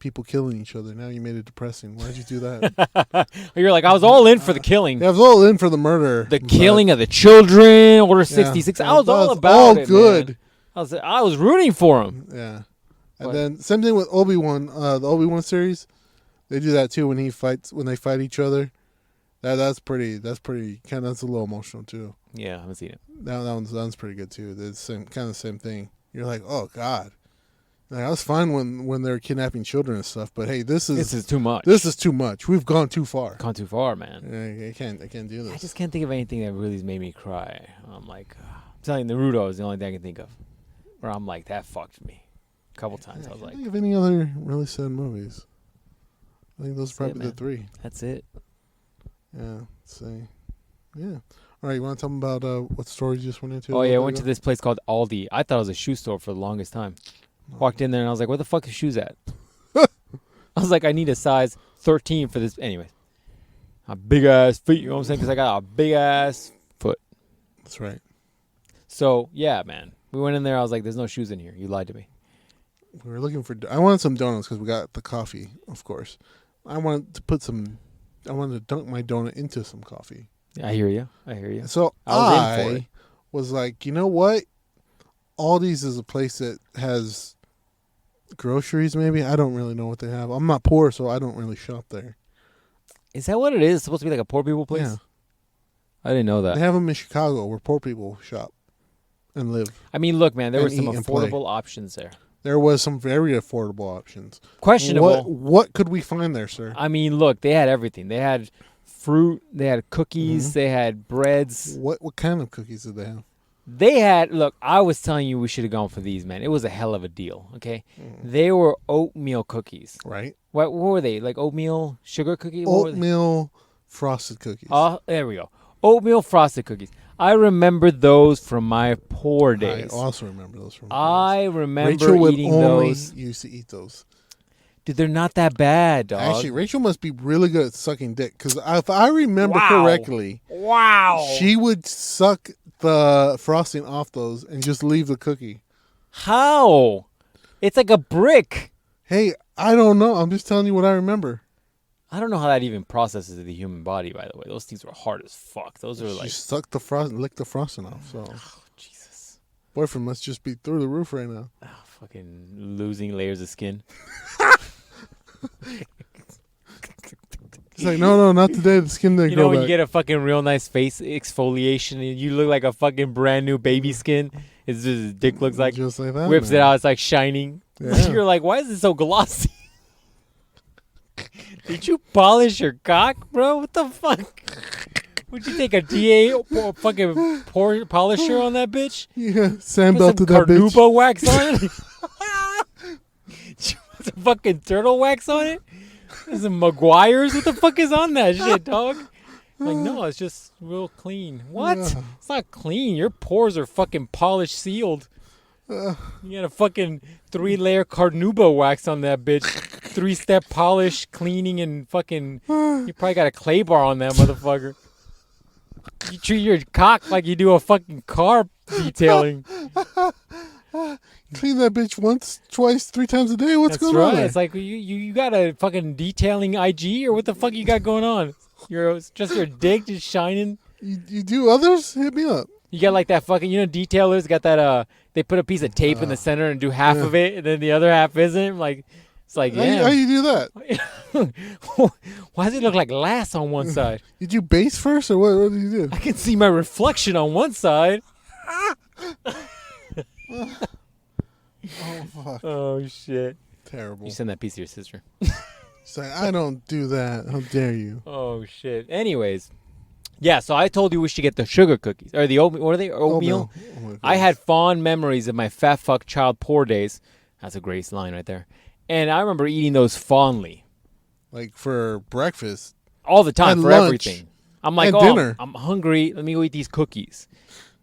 people killing each other. Now you made it depressing. Why'd you do that? You're like, I was all in for the killing. Yeah, I was all in for the murder. The killing of the children, Order 66. I was all about it, good. Man. I was rooting for him. Yeah. And then same thing with Obi-Wan, the Obi-Wan series. They do that too when they fight each other. That's pretty that's a little emotional too. Yeah, I haven't seen it. That one's pretty good too. It's the same thing. You're like, oh god. Like, I was fine when they were kidnapping children and stuff, but hey, this is too much. This is too much. We've gone too far. Gone too far, man. I can't do this. I just can't think of anything that really has made me cry. I'm like, I'm telling you, Naruto is the only thing I can think of where I'm like, that fucked me. A couple times. I was can't like, think of any other really sad movies. I think those are probably the 3. That's it. Yeah. Let's see. Yeah. All right. You want to tell them about what store you just went into? Oh yeah, I went to this place called Aldi. I thought it was a shoe store for the longest time. Walked in there and I was like, where the fuck is shoes at? I was like, I need a size 13 for this. Anyways, a big ass feet. You know what I'm saying? Because I got a big ass foot. That's right. So yeah, man. We went in there. I was like, there's no shoes in here. You lied to me. We were looking for. I wanted some donuts because we got the coffee, of course. I wanted to put some. I wanted to dunk my donut into some coffee. I hear you. I hear you. So I was in for it. was like, you know what? Aldi's is a place that has groceries. Maybe I don't really know what they have. I'm not poor, so I don't really shop there. Is that what it is? It's supposed to be like a poor people place? Yeah, I didn't know that. they have them in Chicago where poor people shop and live. I mean, look, man, there were And some eat and play. affordable options there. There was some very affordable options. Questionable. What could we find there, sir? I mean, look, they had everything. They had fruit, they had cookies, they had breads. What kind of cookies did they have? They had, look, I was telling you we should have gone for these, man. It was a hell of a deal, okay? They were oatmeal cookies. Right. What were they? Like oatmeal sugar cookie? What were they? Oatmeal frosted cookies. Oh, there we go. Oatmeal frosted cookies. I remember those from my poor days. I also remember those from. I remember Rachel would eating only those. used to eat those. Dude, they're not that bad, dog. Actually, Rachel must be really good at sucking dick because if I remember Wow. correctly, Wow. she would suck the frosting off those and just leave the cookie. How? It's like a brick. Hey, I don't know. I'm just telling you what I remember. I don't know how that even processes the human body, by the way. Those things were hard as fuck. Those are She like, sucked the frost, licked the frosting off. So, Jesus. boyfriend must just be through the roof right now. Oh, fucking losing layers of skin. He's like, no, not today. The skin didn't You know grow when you back. get a fucking real nice face exfoliation and you look like a fucking brand new baby skin? It's just his dick looks like, just like that. whips man. it out, it's like shining. Yeah. You're like, why is it so glossy? Did you polish your cock, bro? What the fuck? Would you take a DA or fucking polisher on that bitch? Yeah, Sam Put some belted that bitch. Carnauba wax on it? Put some fucking turtle wax on it? Some Maguires? What the fuck is on that shit, dog? Like, no, it's just real clean. What? Yeah. It's not clean. Your pores are fucking polished, sealed. You got a fucking 3-layer Carnauba wax on that bitch. 3-step polish, cleaning, and fucking... You probably got a clay bar on that motherfucker. You treat your cock like you do a fucking car detailing. Clean that bitch once, twice, 3 times a day. What's That's going right. on? There? It's like you got a fucking detailing IG or what the fuck you got going on? It's just your dick just shining. You do others? Hit me up. You got like that fucking, detailers got that, they put a piece of tape in the center and do half of it and then the other half isn't. Like, it's like, How yeah. you do that? Why does it look like glass on one side? You do base first, or what did you do? I can see my reflection on one side. Oh, fuck. Oh, shit. Terrible. You send that piece to your sister. It's like, I don't do that. How dare you? Oh, shit. Anyways. Yeah, so I told you we should get the sugar cookies. Or the oatmeal. What are they? Oatmeal? Oh, my I goodness. had fond memories of my fat fuck child poor days. That's a great line right there. And I remember eating those fondly. Like for breakfast. All the time, And for lunch. everything. I'm like, And oh, dinner. I'm hungry. Let me go eat these cookies.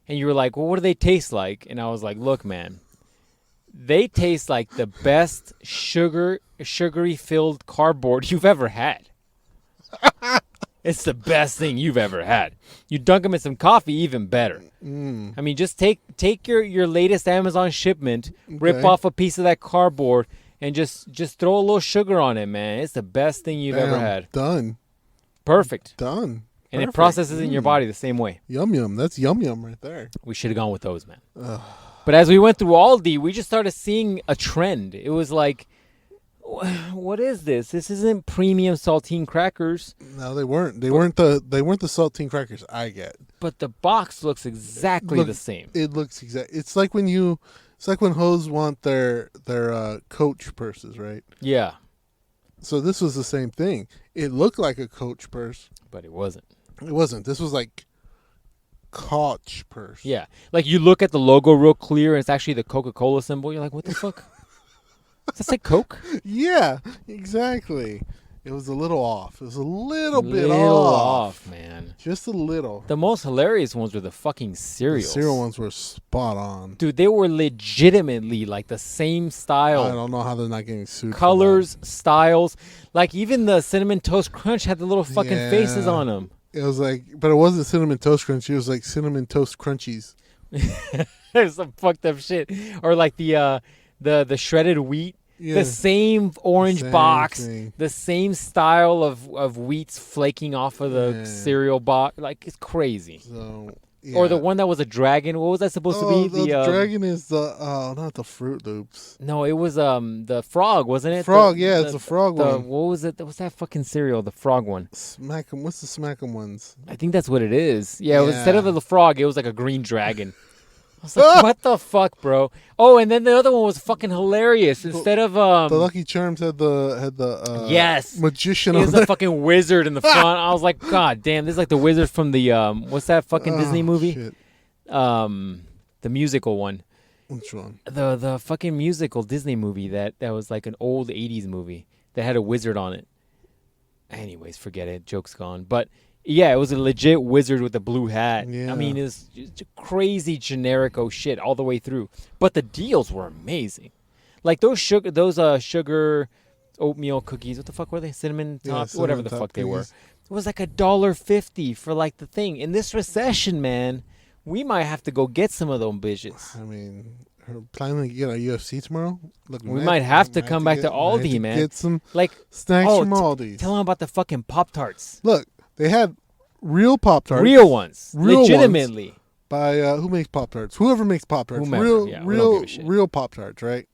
And you were like, well, what do they taste like? And I was like, look, man. They taste like the best sugary filled cardboard you've ever had. It's the best thing you've ever had. You dunk them in some coffee, even better. Mm. I mean, just take your latest Amazon shipment, rip Okay. off a piece of that cardboard, and just throw a little sugar on it, man. It's the best thing you've ever Bam. had. Done. Perfect. Done. And it Perfect. processes in your body the same way. Yum yum. That's yum yum right there. We should have gone with those, man. But as we went through Aldi, we just started seeing a trend. It was like, what is this? This isn't premium saltine crackers, No, they weren't. They weren't the saltine crackers I get. but the box looks exactly Look, the same. It looks exact. It's like when hoes want their Coach purses, right? Yeah, So this was the same thing. It looked like a Coach purse. but it wasn't. It wasn't. This was like Koch purse. Yeah, like you look at the logo real clear, and it's actually the Coca-Cola symbol. You're like, what the fuck? Does that say Coke? Yeah, exactly. It was a little off. It was a little bit Little off. off, man. Just a little. The most hilarious ones were the fucking The cereals. cereal ones were spot on. Dude, they were legitimately like the same style. I don't know how they're not getting sued. for Colors, styles. Like even the Cinnamon Toast Crunch had the little fucking Yeah. faces on them. that. It was like, but it wasn't Cinnamon Toast Crunch. It was like Cinnamon Toast Crunchies. There's some fucked up shit. Or like the shredded wheat The same orange Same box, thing. the same style of wheats flaking off of the cereal box. Like, it's crazy. So, yeah. Or the one that was a dragon. What was that supposed to be? The dragon is not the Fruit Loops. No, it was the frog, wasn't it? Frog, it's a frog one. What was it? What's that fucking cereal? The frog one. Smack 'em. What's the Smack 'em ones? I think that's what it is. Yeah, it was, instead of the frog, it was like a green dragon. I was like, what the fuck, bro? Oh, and then the other one was fucking hilarious. Instead of the Lucky Charms had the yes, magician. He was a fucking wizard in the front. I was like, God damn, this is like the wizard from the what's that fucking Disney movie? Shit. The musical one. Which one? The fucking musical Disney movie that was like an old 80s movie that had a wizard on it. Anyways, forget it. Joke's gone. But yeah, it was a legit wizard with a blue hat. Yeah. I mean, it's just crazy generico shit all the way through. But the deals were amazing. Like those sugar oatmeal cookies. What the fuck were they? Cinnamon top, whatever the fuck they were. It was like $1.50 for like the thing. In this recession, man, we might have to go get some of those bitches. I mean, her planning to get a UFC tomorrow. Look, we might have to come back to Aldi, man. Get some like snacks from Aldi. Tell them about the fucking Pop-Tarts. Look, they had real Pop-Tarts. Real ones. Legitimately. Ones by who makes Pop-Tarts? Whoever makes Pop-Tarts. Real Pop-Tarts, right?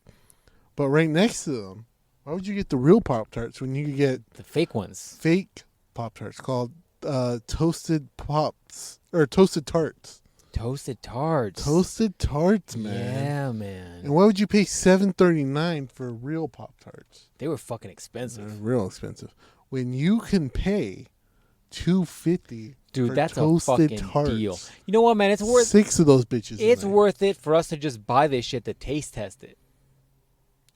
But right next to them, why would you get the real Pop-Tarts when you could get the fake ones? Fake Pop-Tarts called Toasted Pops or Toasted Tarts. Toasted Tarts. Toasted Tarts, man. Yeah, man. And why would you pay $7.39 for real Pop-Tarts? They were fucking expensive. They're real expensive. When you can pay $2.50, dude, for that's toasted a fucking tarts. deal. You know what, man? It's worth 6 of those bitches. It's worth it for us to just buy this shit to taste test it.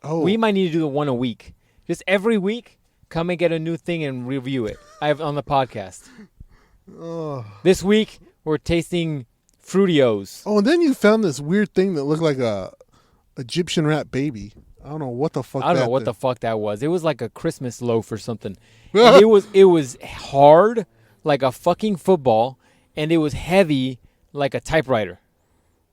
Oh, we might need to do the one a week. Just every week, come and get a new thing and review it. I have on the podcast. Oh. This week we're tasting Fruitios. Oh, and then you found this weird thing that looked like a Egyptian rat baby. I don't know what the fuck. I don't know what the fuck that was. It was like a Christmas loaf or something. And it was hard like a fucking football, and it was heavy like a typewriter.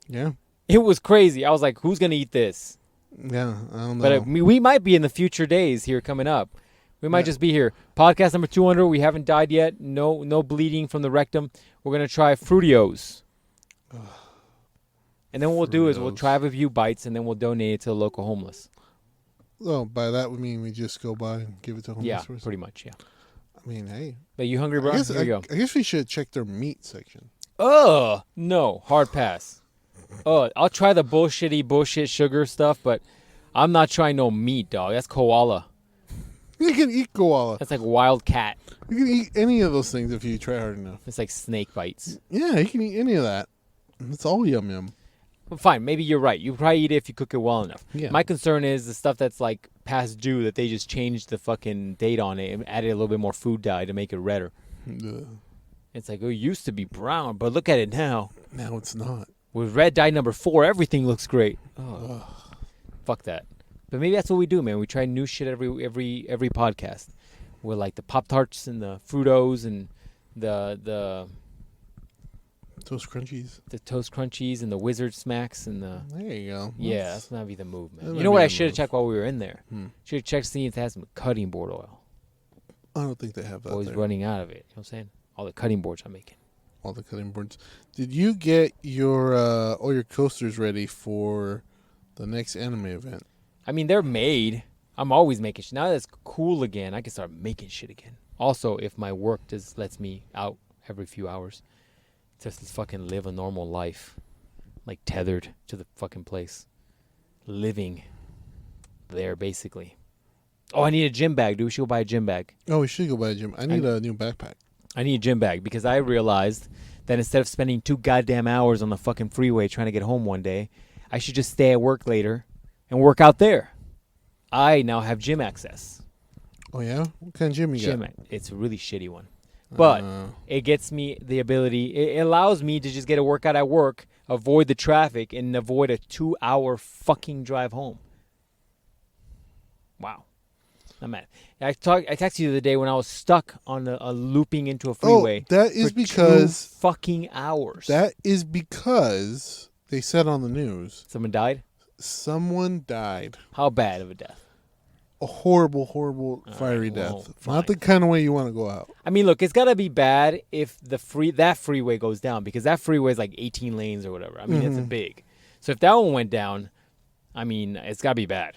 Yeah. It was crazy. I was like, who's gonna eat this? Yeah, I don't know. But we might be in the future days here coming up. We might just be here. Podcast number 200. We haven't died yet. No bleeding from the rectum. We're gonna try Fruitios. And then what we'll do is we'll try a few bites, and then we'll donate it to the local homeless. Oh, by that we mean we just go by and give it to homeless person? Yeah, pretty much, yeah. I mean, hey. Are you hungry, bro? Here you go. I guess we should check their meat section. No. Hard pass. I'll try the bullshit sugar stuff, but I'm not trying no meat, dog. That's koala. You can eat koala. That's like wild cat. You can eat any of those things if you try hard enough. It's like snake bites. Yeah, you can eat any of that. It's all yum yum. Well, fine, maybe you're right. You probably eat it if you cook it well enough. Yeah. My concern is the stuff that's like past due that they just changed the fucking date on it and added a little bit more food dye to make it redder. It's like, it used to be brown, but look at it now. Now it's not. With red dye number 4, everything looks great. Fuck that. But maybe that's what we do, man. We try new shit every podcast. We're like the Pop-Tarts and the Fruitos and the Toast Crunchies. The Toast Crunchies and the Wizard Smacks and the... There you go. Yeah, that's not be the move, man. You know what I should have checked while we were in there? Should have checked seeing if it has some cutting board oil. I don't think they have that. Always running out of it. You know what I'm saying? All the cutting boards I'm making. All the cutting boards. Did you get your all your coasters ready for the next anime event? I mean, they're made. I'm always making shit. Now that it's cool again, I can start making shit again. Also, if my work just lets me out every few hours, just to fucking live a normal life. Like tethered to the fucking place. Living there, basically. Oh, I need a gym bag, dude. We should go buy a gym bag. Oh, we should go buy a gym. I need a new backpack. I need a gym bag because I realized that instead of spending 2 goddamn hours on the fucking freeway trying to get home one day, I should just stay at work later and work out there. I now have gym access. Oh, yeah? What kind of gym you got? It's a really shitty one. But it gets me the ability, it allows me to just get a workout at work, avoid the traffic, and avoid a 2-hour fucking drive home. Wow. I'm mad. I texted you the other day when I was stuck on a looping into a freeway. Oh, that is because 2 fucking hours. That is because they said on the news. Someone died? Someone died. How bad of a death? a horrible, horrible fiery well, death. fine. Not the kind of way you want to go out. I mean, look, it's gotta be bad if that freeway goes down because that freeway is like 18 lanes or whatever. I mean, it's a big. So if that one went down, I mean, it's gotta be bad.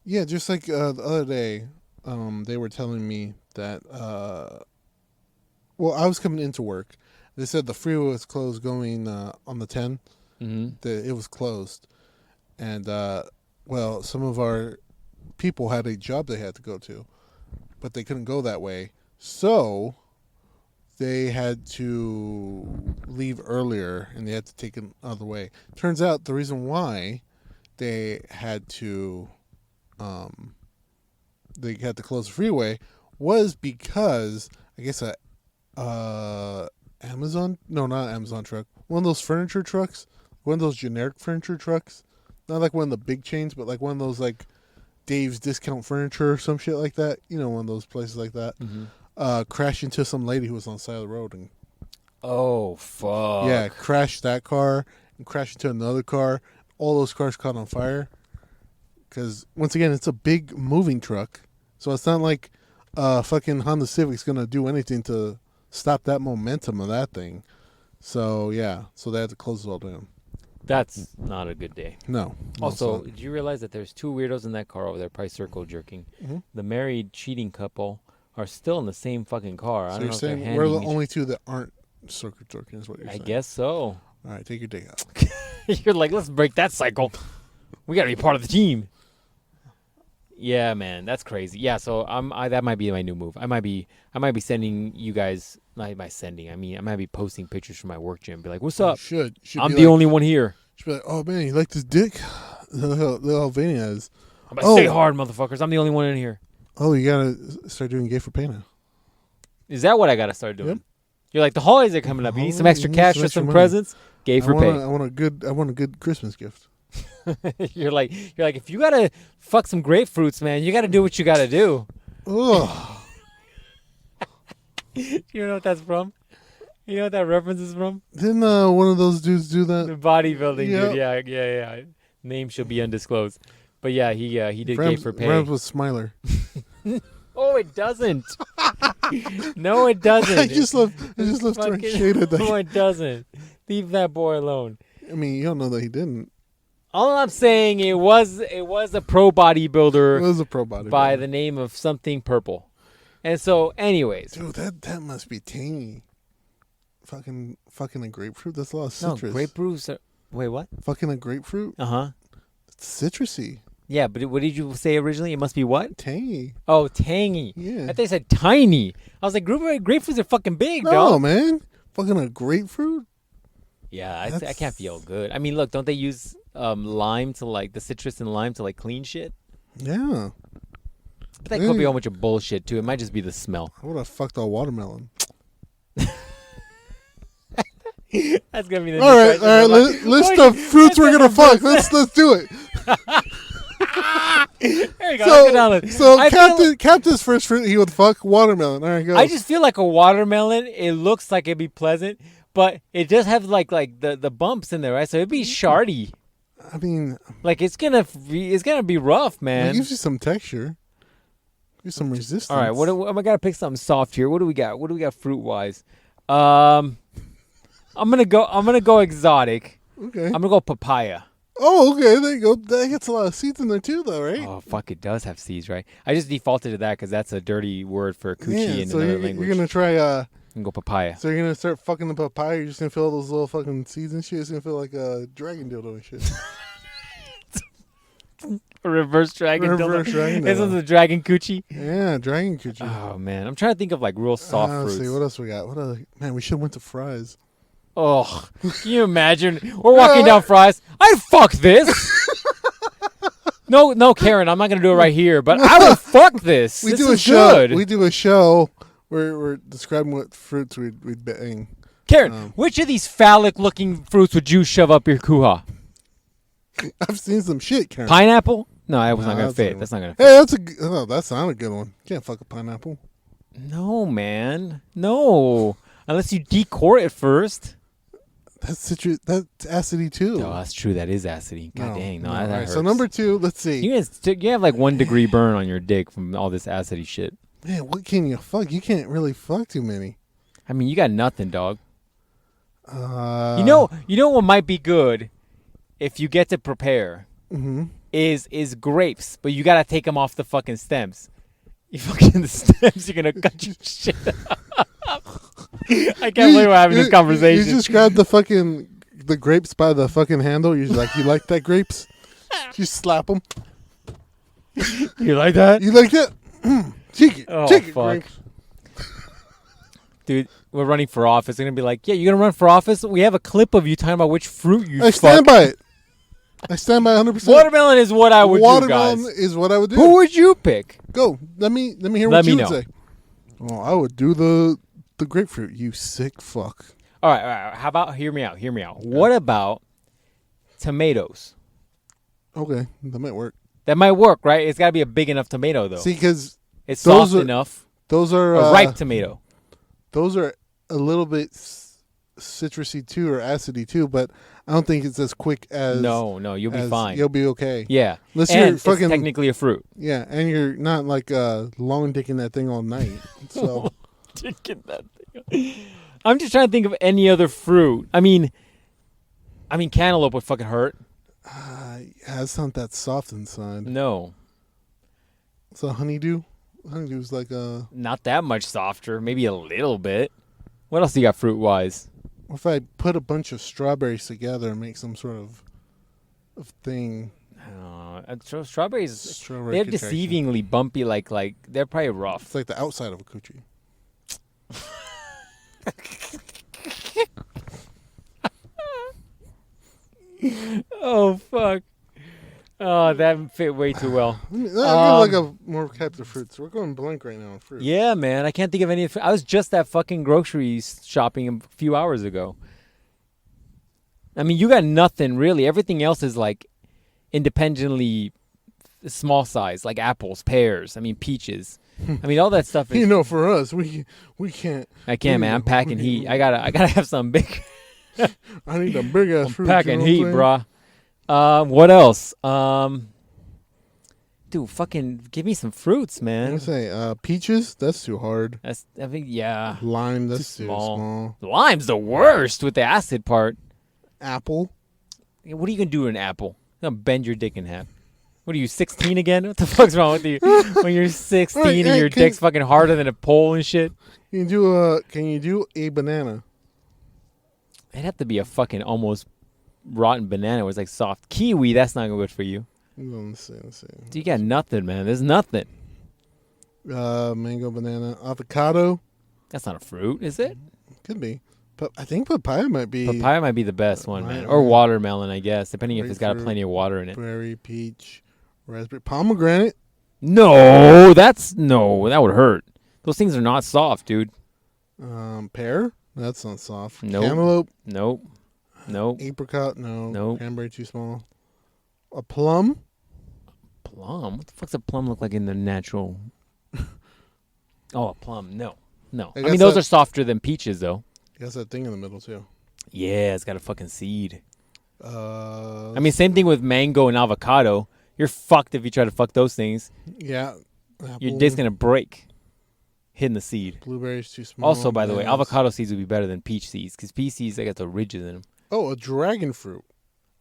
Yeah, just like the other day, they were telling me that. Well, I was coming into work. They said the freeway was closed going on the 10. Mm-hmm. It was closed, and well, some of our people had a job they had to go to, but they couldn't go that way, so they had to leave earlier, and they had to take another way. Turns out the reason why they had to close the freeway was because I guess Amazon, no, not Amazon truck, one of those furniture trucks, one of those generic furniture trucks, not like one of the big chains, but like one of those like Dave's Discount Furniture or some shit like that. You know, one of those places like that. Mm-hmm. Crashed into some lady who was on the side of the road, and Oh fuck. yeah, crashed that car and crashed into another car. All those cars caught on fire because once again, it's a big moving truck, so it's not like fucking Honda Civic's gonna do anything to stop that momentum of that thing. So yeah, so they had to close it all down. That's not a good day. No. Also, it's not. did you realize that there's two weirdos in that car over there, probably circle jerking? Mm-hmm. The married cheating couple are still in the same fucking car. I So don't you're know if they're saying we're the handing only two that aren't circuit jerking, is what you're I saying? guess so. All right, take your dick out. You're like, let's break that cycle. We got to be part of the team. Yeah, man, that's crazy. Yeah, so that might be my new move. I might be sending you guys. Not by sending. I mean, I might be posting pictures from my work gym. Be like, what's up? Should I'm be the like, only one here. Should be like, oh man, you like this dick? Look how veiny it is. I'm like, stay hard, motherfuckers. I'm the only one in here. Oh, you gotta start doing gay for pay now. Is that what I gotta start doing? Yep. You're like, the holidays are coming up. You need some extra cash or some presents? Gay for pay. I want a good Christmas gift. You're like, if you gotta fuck some grapefruits, man, you gotta do what you gotta do. Ugh. You know what that's from? You know what that reference is from? Didn't one of those dudes do The that? bodybuilding Yep. dude. Yeah. Name shall be undisclosed. But yeah, he did gay Rhymes for pay. with Smiler. Oh, it doesn't. No, it doesn't. I just love throwing shade at No, that. it doesn't. Leave that boy alone. I mean, you don't know that he didn't. All I'm saying, it was a pro bodybuilder It was a pro body by the name of something purple. And so, anyways. Dude, that must be tangy. Fucking a grapefruit. That's a lot of No, citrus. grapefruits are... Wait, what? Fucking a grapefruit. Uh-huh. It's citrusy, Yeah, but what did you say originally? It must be what? tangy. Oh, tangy. Yeah. I thought you said tiny. I was like, grapefruits are fucking big, No, dog. man. Fucking a grapefruit. Yeah, I can't feel good. I mean, look, don't they use lime to like the citrus and lime to like clean shit? Yeah. But that could be a whole bunch of bullshit too. It might just be the smell. I would have fucked a watermelon. That's gonna be the All right. List of fruits we're gonna fuck. Let's do it. There you go. Let's go down it. So Captain's first fruit he would fuck watermelon. All right, go. I just feel like a watermelon. It looks like it'd be pleasant, but it does have like the bumps in there, right? So it'd be shardy. I mean, Like it's gonna be rough, it man. gives you some texture. Gives some resistance. All right, I gotta pick something soft here. What do we got? What do we got fruit wise? I'm gonna go exotic. Okay. I'm gonna go papaya. Oh, okay. There you go. That gets a lot of seeds in there too, though, right? Oh fuck, it does have seeds, right? I just defaulted to that because that's a dirty word for coochie in so another you're language. gonna try. You can go papaya. So you're gonna start fucking the papaya. You're just gonna feel all those little fucking seeds and shit. It's gonna feel like a dragon dildo and shit. A reverse dragon. Reverse dragon This dildo. one's a dragon coochie. Yeah, dragon coochie. Oh man, I'm trying to think of like real soft Let's fruits. see, what else we got? What other? Man, we should have went to Fry's. Oh, can you imagine? We're walking down Fry's. I'd fuck this. No, Karen, I'm not gonna do it right here. But I would fuck this. We This do a is show. good. We do a show where we're describing what fruits we'd bang. Karen, which of these phallic-looking fruits would you shove up your hoo-ha? I've seen some shit, Karen. Pineapple? No, that was No, not gonna that's fit. not That's not gonna Hey, fit. that's not a good one. Can't fuck a pineapple. No, man. No. Unless you decore it first. That's acidy too. Oh, that's true. That is acidy. God dang. No, that All right, hurts. so number 2, let's see. You have like 1 degree burn on your dick from all this acidy shit. Man, what can you fuck? You can't really fuck too many. I mean, you got nothing, dog. Uh, You know what might be good if you get to prepare Mm-hmm. is grapes, but you gotta take them off the fucking stems. You fucking the stems, you're gonna cut your shit. I can't believe we're having this conversation. You just grab the grapes by the fucking handle. You're like, you like that grapes? You slap them. You like that? You like that? Take it. Oh, Take it, fuck. grapes. Dude, we're running for office. They're gonna be like, yeah, you're gonna run for office? We have a clip of you talking about which fruit you I stand by it. I stand by 100%. Watermelon is what I would do, Watermelon guys. is what I would do. Who would you pick? Go. Let me hear Let what me you know. would say. Oh, I would do the grapefruit. You sick fuck. All right. How about, hear me out. What about tomatoes? Okay, that might work. That might work, right? It's gotta be a big enough tomato, though. See, because It's those soft are- enough. those are A ripe tomato. those are a little bit citrusy too, or acidy too, but I don't think it's as quick as. No, you'll be fine. You'll be okay. Yeah. Unless And you're it's fucking technically a fruit. yeah, and you're not like long dicking that thing all night. So Get that thing. I'm just trying to think of any other fruit. I mean, cantaloupe would fucking hurt. yeah, it's not that soft inside. No, So honeydew is like not that much softer. Maybe a little bit. What else do you got fruit wise? if I put a bunch of strawberries together and make some sort of thing. Strawberries. Strawberry They're contraction. deceivingly bumpy. Like they're probably rough. It's like the outside of a coochie. Oh fuck. Oh, that fit way too well. I mean, I give like a more types of fruits. We're going blank right now on fruit. Yeah, man. I can't think of any. I was just at fucking grocery shopping a few hours ago. I mean, you got nothing really. Everything else is like independently small size, like apples, pears. I mean, peaches. I mean, all that stuff is. You know, for us, we can't. I can't, man. I'm packing heat. I gotta have something big. I need a big ass fruit. Packing you know heat, what I'm saying? brah. What else? Dude, fucking give me some fruits, I'm man. gonna say peaches. That's too hard. I think, yeah. Lime. That's Too too small. small. Lime's the worst with the acid part. Apple. What are you gonna do with an apple? You're gonna bend your dick in half. What are you, 16 again? What the fuck's wrong with you? When you're 16 Hey, and your can- dick's fucking harder than a pole and shit? Can you do a banana? It'd have to be a fucking almost rotten banana. It was like soft kiwi. That's not good for you. Let's see. So you got nothing, man. There's nothing. Mango, banana, avocado. That's not a fruit, is it? Could be. But I think papaya might be. Papaya might be the best one, Right, man. Or right. watermelon, I guess, depending if it's got Grapefruit. plenty of water in it. Berry, peach, raspberry, pomegranate. No, that would hurt. Those things are not soft, dude. Pear. That's not soft. Nope. Cantaloupe. Nope. Apricot. No. Nope. Cranberry too small. A plum. Plum? What the fuck's a plum look like in the natural? Oh, a plum. No. I guess mean, those that- are softer than peaches, though. That's that thing in the middle too. Yeah, it's got a fucking seed. I I mean, same thing with mango and avocado. You're fucked if you try to fuck those things. yeah. Your Apple, dick's gonna break hitting the seed. Blueberries too small. Also, by the way, bananas. avocado seeds would be better than peach seeds because peach seeds they got the ridges in them. Oh, a dragon fruit.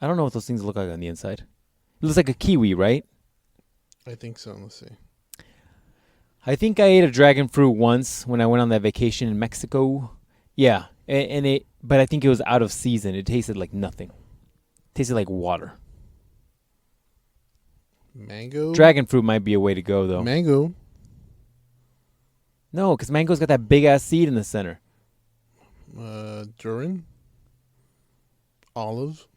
I don't know what those things look like on the inside. It looks like a kiwi, right? I think so. Let's see. I think I ate a dragon fruit once when I went on that vacation in Mexico. Yeah, but I think it was out of season. It tasted like nothing. It tasted like water. Mango. Dragon fruit might be a way to go, though. Mango. No, because mango's got that big ass seed in the center. Durin. Olives.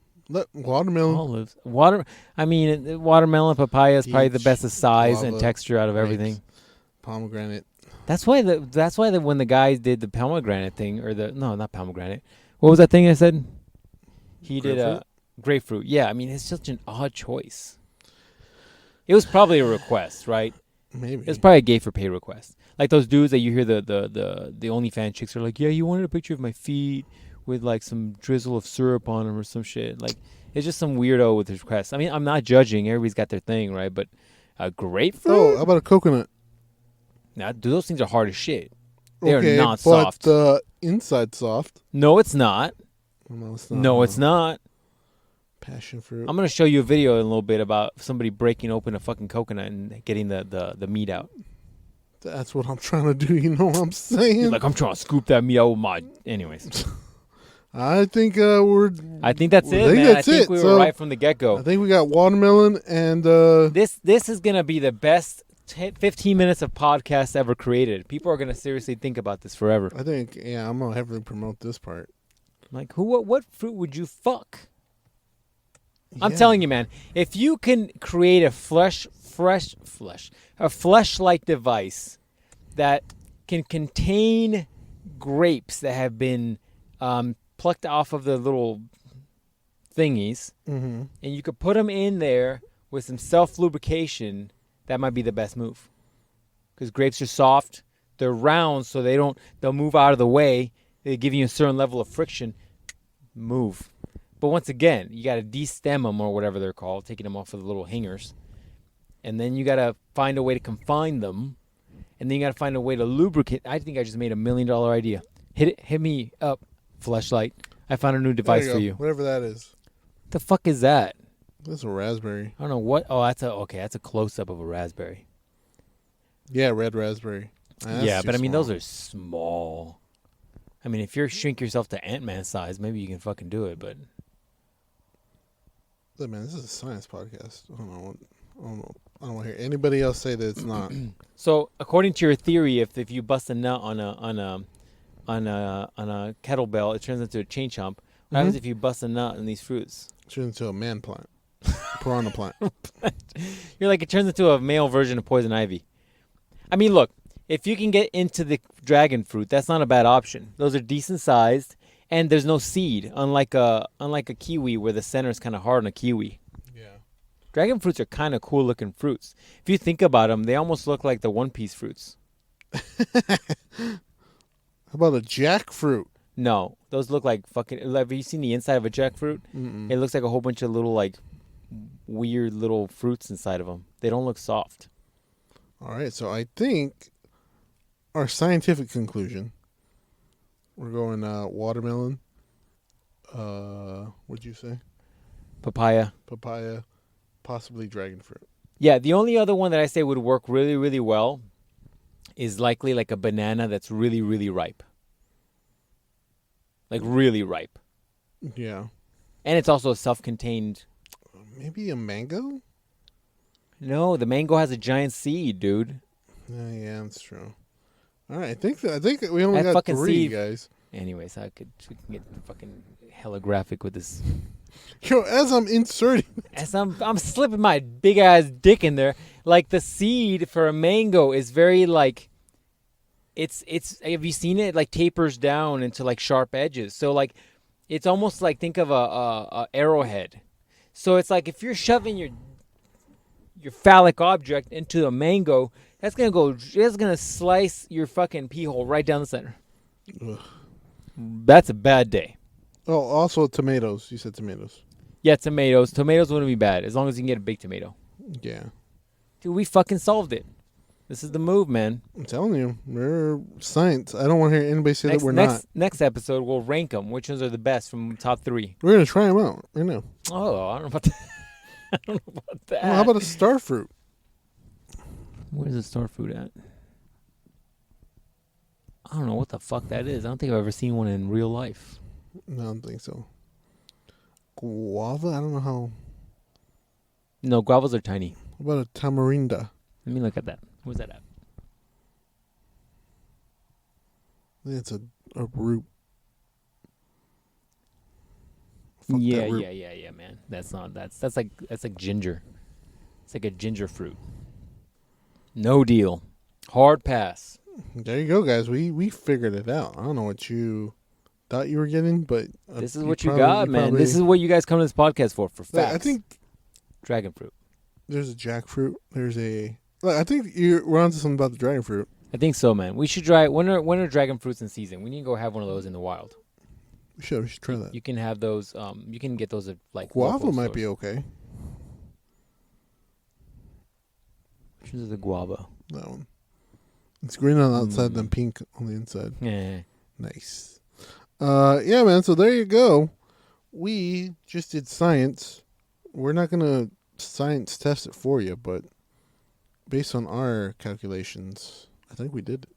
Watermelon. Olives, watermelon, papaya is probably the Peach, best of size and guava, texture out of grapes. everything. Pomegranate. That's why when the guys did the pomegranate thing, not pomegranate. What was that thing I said? He did a grapefruit. Yeah, I mean it's such an odd choice. It was probably a request, right? Maybe. It was probably a gay for pay request. Like those dudes that you hear the OnlyFans chicks are like, yeah, you wanted a picture of my feet with like some drizzle of syrup on them or some shit. Like it's just some weirdo with his request. I mean, I'm not judging. Everybody's got their thing, right? But grapefruit? Oh, how about a coconut? Now, those things are hard as shit. They Okay, are not but soft. the inside soft. No, it's not. No, it's not. No, it's not. Passion fruit. I'm gonna show you a video in a little bit about somebody breaking open a fucking coconut and getting the meat out. That's what I'm trying to do. You know what I'm saying? He's like, I'm trying to scoop that meat out with my. Anyways, I think we're. I think that's it, I think man. that's I think it. we were So, right from the get go. I think we got watermelon and. This is gonna be the best 15 minutes of podcast ever created. People are gonna seriously think about this forever. I think I'm gonna heavily promote this part. Like, what fruit would you fuck? I'm Yeah. telling you, man. If you can create a flesh-like device that can contain grapes that have been plucked off of the little thingies, Mm-hmm. and you could put them in there with some self-lubrication, that might be the best move. Because grapes are soft, they're round, so they'll move out of the way. They give you a certain level of friction. Move. But once again, you got to destem them or whatever they're called, taking them off of the little hangers. And then you got to find a way to confine them. And then you got to find a way to lubricate. I think I just made $1 million idea. Hit me up, Fleshlight. I found a new device for you. Whatever that is. The fuck is that? That's a raspberry. I don't know what. Oh, that's a close up of a raspberry. Yeah, red raspberry. Yeah, but I mean those are small. I mean, if you shrink yourself to Ant-Man size, maybe you can fucking do it. But look, man, this is a science podcast. I don't know. I don't want to hear anybody else say that it's not. so, according to your theory, if you bust a nut on a kettlebell, it turns into a chain chomp. What happens if you bust a nut in these fruits? Turns into a man plant, piranha plant. You're like, it turns into a male version of poison ivy. I mean, look, if you can get into the dragon fruit, that's not a bad option. Those are decent sized, and there's no seed, unlike a kiwi where the center is kind of hard on a kiwi. Yeah. Dragon fruits are kind of cool looking fruits. If you think about them, they almost look like the One Piece fruits. How about a jackfruit? No, those look like fucking. Have you seen the inside of a jackfruit? Mm-mm. It looks like a whole bunch of little like weird little fruits inside of them. They don't look soft. All right, so I think our scientific conclusion, we're going watermelon. What'd you say? Papaya. Papaya, possibly dragon fruit. Yeah, the only other one that I say would work really, really well is likely like a banana that's really, really ripe. Like really ripe. Yeah. And it's also self-contained. Maybe a mango? No, the mango has a giant seed, dude. Yeah, that's true. All right, I think we only That got fucking 3, seed- guys. Anyways, we can get fucking hella graphic with this. Yo, as I'm inserting, As I'm slipping my big ass dick in there, like the seed for a mango is very like, it's. Have you seen it? It like tapers down into like sharp edges. So like, it's almost like, think of a arrowhead. So it's like if you're shoving your phallic object into a mango, that's gonna slice your fucking pee hole right down the center. Ugh. That's a bad day. oh, also tomatoes. You said tomatoes. Yeah, tomatoes. Tomatoes wouldn't be bad as long as you can get a big tomato. Yeah, Dude, we fucking solved it. This is the move, man. I'm telling you, we're science. I don't want to hear anybody say that we're not. Next episode, we'll rank them. Which ones are the best from top 3? We're gonna try them out right now. Oh, I don't know about that. I don't know about that. Oh, how about a star fruit? Where's the star fruit at? I don't know what the fuck that is. I don't think I've ever seen one in real life. No, I don't think so. Guava? I don't know how. No, guavas are tiny. How about a tamarinda? Let me look at that. Where's that at? I think it's a root. Fuck Yeah, that root. yeah, man. That's like ginger. It's like a ginger fruit. No deal. Hard pass. There you go, guys. We figured it out. I don't know what you thought you were getting, but This is what you got, man. probably- This is what you guys come to this podcast for Like, facts. I think Dragon fruit. there's a jackfruit. There's a. Like, I think we're onto something about the dragon fruit. I think so, man. We should try. When are dragon fruits in season? We need to go have one of those in the wild. We should try that. You can have those. You can get those at like Guava local might stores. be okay. Which is the guava? That one. It's green on the outside, then pink on the inside. Yeah. Nice. Yeah, man. So there you go. We just did science. We're not gonna science test it for you, but based on our calculations, I think we did it.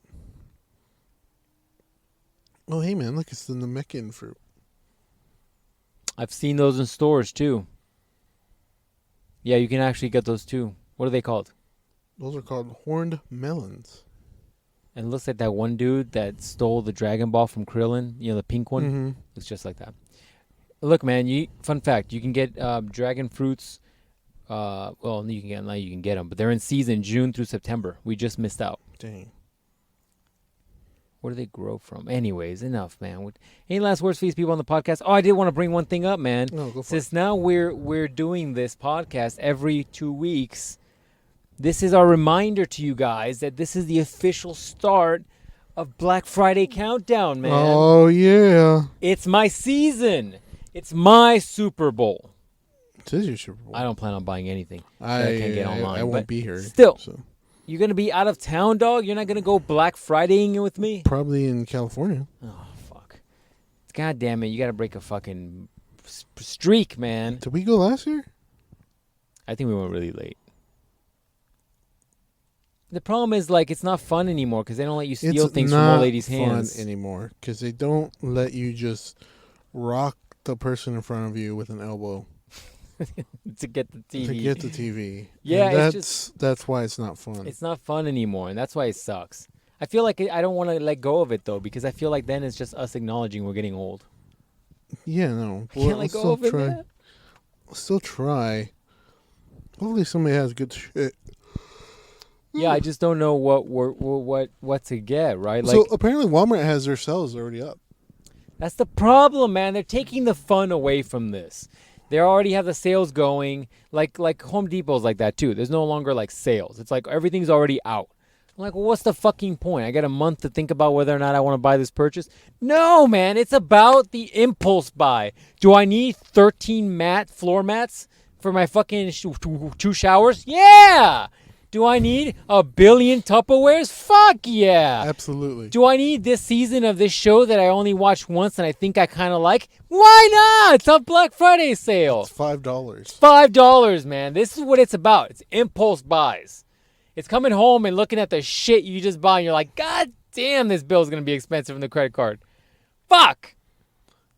Oh, hey, man. Look, it's the Namekian fruit. I've seen those in stores too. Yeah, you can actually get those too. What are they called? Those are called horned melons. And it looks like that one dude that stole the Dragon Ball from Krillin. You know, the pink one. Mm-hmm. Looks just like that. Look, man. Fun fact: you can get dragon fruits. Well, you can get them, but they're in season June through September. We just missed out. Dang. Where do they grow from? Anyways, enough, man. Any last words for these people on the podcast? Oh, I did want to bring one thing up, man. No, go for Since it. now we're doing this podcast every 2 weeks, this is our reminder to you guys that this is the official start of Black Friday countdown, man. Oh, yeah. It's my season. It's my Super Bowl. It is your Super Bowl. I don't plan on buying anything. I can't get online. I won't but be here. Still, So. you're going to be out of town, dog? You're not going to go Black Fridaying with me? Probably in California. Oh, fuck. God damn it. You got to break a fucking streak, man. Did we go last year? I think we went really late. The problem is, like, it's not fun anymore because they don't let you steal things from old ladies' hands. It's not fun anymore because they don't let you just rock the person in front of you with an elbow to get the TV. to get the TV. Yeah, and it's that's why it's not fun. It's not fun anymore, and that's why it sucks. I feel like I don't want to let go of it, though, because I feel like then it's just us acknowledging we're getting old. Yeah, no. I can't let go of it, man. We'll still try. Hopefully somebody has good shit. Yeah, I just don't know what to get, right? Like, So apparently Walmart has their sales already up. that's the problem, man. They're taking the fun away from this. They already have the sales going. Like Home Depot's like that too. There's no longer like sales. It's like everything's already out. I'm like, well, what's the fucking point? I got a month to think about whether or not I want to buy this purchase. No, man, it's about the impulse buy. Do I need 13 floor mats for my fucking 2 showers? Yeah. Do I need 1 billion Tupperwares? Fuck yeah. Absolutely. Do I need this season of this show that I only watched once and I think I kind of like? Why not? It's a Black Friday sale. It's $5. $5, man. This is what it's about. It's impulse buys. It's coming home and looking at the shit you just bought and you're like, God damn, this bill's going to be expensive from the credit card. Fuck.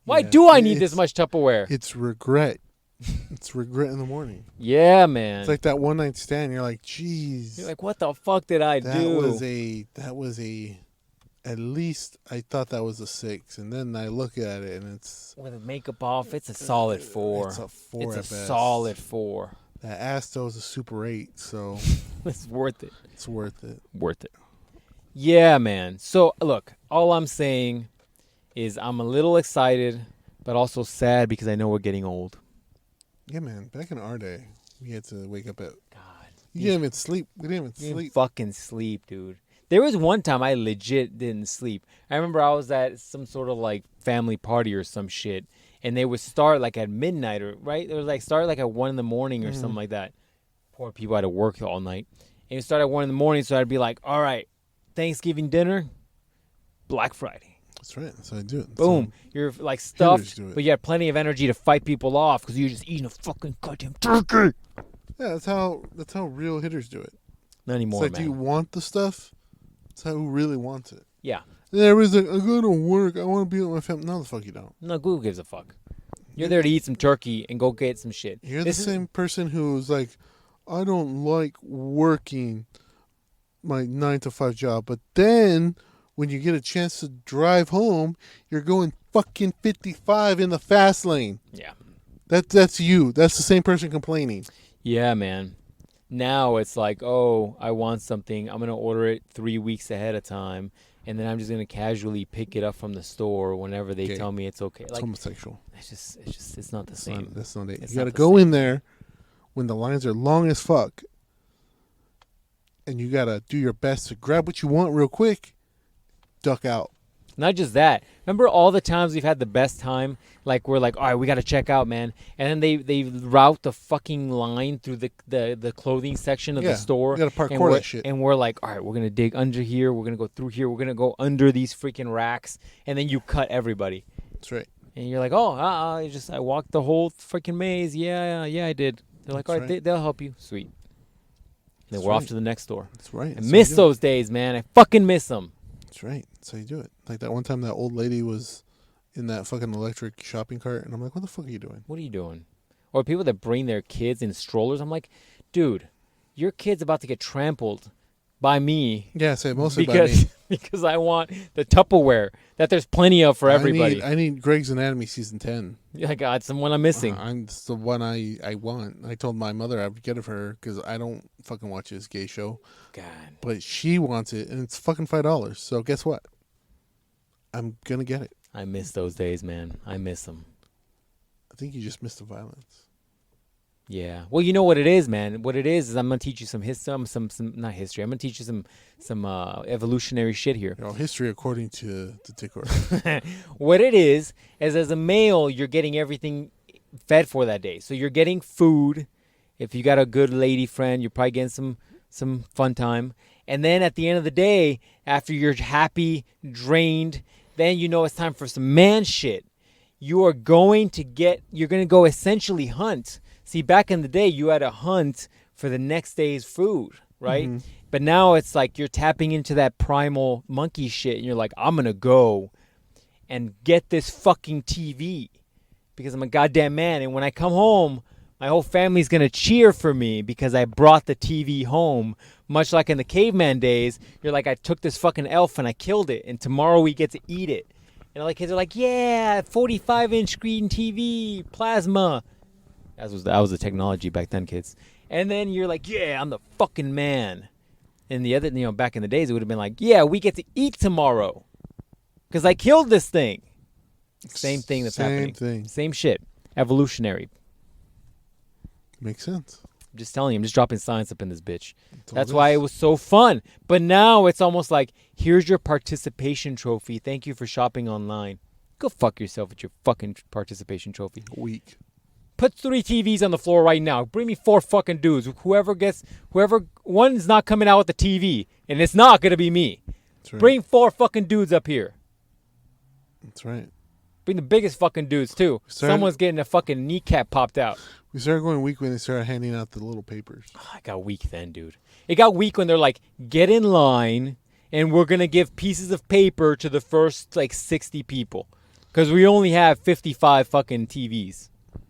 Why Yeah, do I need this much Tupperware? It's regret. It's regret in the morning. Yeah, man. It's like that one night stand. You're like, geez. You're like, what the fuck did I that do? That was a, at least I thought that was a 6. And then I look at it and it's. With the makeup off, it's a solid 4. It's a 4 It's a at best. solid 4. That Asto is a Super 8, so It's worth it. it's worth it. Worth it. Yeah, man. So, look, all I'm saying is I'm a little excited, but also sad because I know we're getting old. Yeah, man. Back in our day, we had to wake up at. God. You didn't even sleep. We didn't even You didn't sleep. fucking sleep, dude. There was one time I legit didn't sleep. I remember I was at some sort of like family party or some shit, and they would start like at midnight or right. It was like start like at 1 a.m. or something like that. Poor people had to work all night, and it started at 1 a.m. So I'd be like, all right, Thanksgiving dinner, Black Friday. That's right. That's how I do it. Boom. You're like stuffed, do it. but you have plenty of energy to fight people off because you're just eating a fucking goddamn turkey. Yeah, that's how real hitters do it. Not anymore, It's like, man. do you want the stuff? It's how who really wants it. Yeah. And everybody's like, I go to work. I want to be with my family. No, the fuck you don't. No, who gives a fuck? You're there to eat some turkey and go get some shit. You're This the is- same person who's like, I don't like working my 9 to 5 job, but then when you get a chance to drive home, you're going fucking 55 in the fast lane. Yeah. That's you. That's the same person complaining. Yeah, man. Now it's like, oh, I want something. I'm going to order it 3 weeks ahead of time. And then I'm just going to casually pick it up from the store whenever they Okay. tell me it's okay. It's Like, homosexual. it's not the same. That's not it. It's You got to not the go same. in there when the lines are long as fuck, and you got to do your best to grab what you want real quick, duck out. Not just that. Remember all the times we've had the best time? Like we're like, all right, we got to check out, man. And then they route the fucking line through the clothing section of the Yeah, store. you gotta And parkour that shit. we're like, all right, we're gonna dig under here. We're gonna go through here. We're gonna go under these freaking racks. And then you cut everybody. That's right. And you're like, oh, I walked the whole freaking maze. Yeah, I did. They're like, That's all right, right. they'll help you. Sweet. Then we're off to the next store. That's right. I That's miss how you do it. those days, man. I fucking miss them. That's right. That's how you do it. Like that one time that old lady was in that fucking electric shopping cart, and I'm like, what the fuck are you doing? What are you doing? Or people that bring their kids in strollers. I'm like, dude, your kid's about to get trampled by me Yeah, say mostly by me. because I want the Tupperware that there's plenty of for everybody. I need Greg's Anatomy season 10. I got someone I'm missing. It's the one I want. I told my mother I would get it for her because I don't fucking watch this gay show. God. But she wants it, and it's fucking $5. So guess what? I'm gonna get it. I miss those days, man. I miss them. I think you just missed the violence. Yeah. Well, you know what it is, man. What it is I'm gonna teach you some history. Some not history. I'm gonna teach you some evolutionary shit here. You know, history according to the Tickor. What it is as a male, you're getting everything fed for that day. So you're getting food. If you got a good lady friend, you're probably getting some fun time. And then at the end of the day, after you're happy, drained, then you know it's time for some man shit. You're going to go essentially hunt. See, back in the day, you had to hunt for the next day's food, right? Mhm. But now it's like you're tapping into that primal monkey shit, and you're like, I'm going to go and get this fucking TV because I'm a goddamn man. And when I come home, my whole family's going to cheer for me because I brought the TV home. Much like in the caveman days, you're like, I took this fucking elf and I killed it, and tomorrow we get to eat it. And all the kids are like, yeah, 45-inch screen TV, plasma. That was the technology back then, kids. And then you're like, yeah, I'm the fucking man. And the other, back in the days, it would have been like, yeah, we get to eat tomorrow because I killed this thing. Same thing that's happening. Same thing. Same shit. Evolutionary. Makes sense. I'm just telling you, I'm just dropping science up in this bitch. That's all That's it why is. it was so fun. But now it's almost like, here's your participation trophy. Thank you for shopping online. Go fuck yourself with your fucking participation trophy. Weak. Put 3 TVs on the floor right now. Bring me 4 fucking dudes. Whoever, one's not coming out with the TV, and it's not going to be me. That's right. Bring 4 fucking dudes up here. That's right. Bring the biggest fucking dudes, too. Started- Someone's getting a fucking kneecap popped out. We started going weak when they started handing out the little papers. Oh, I got weak then, dude. It got weak when they're like, get in line, and we're going to give pieces of paper to the first, 60 people. Because we only have 55 fucking TVs.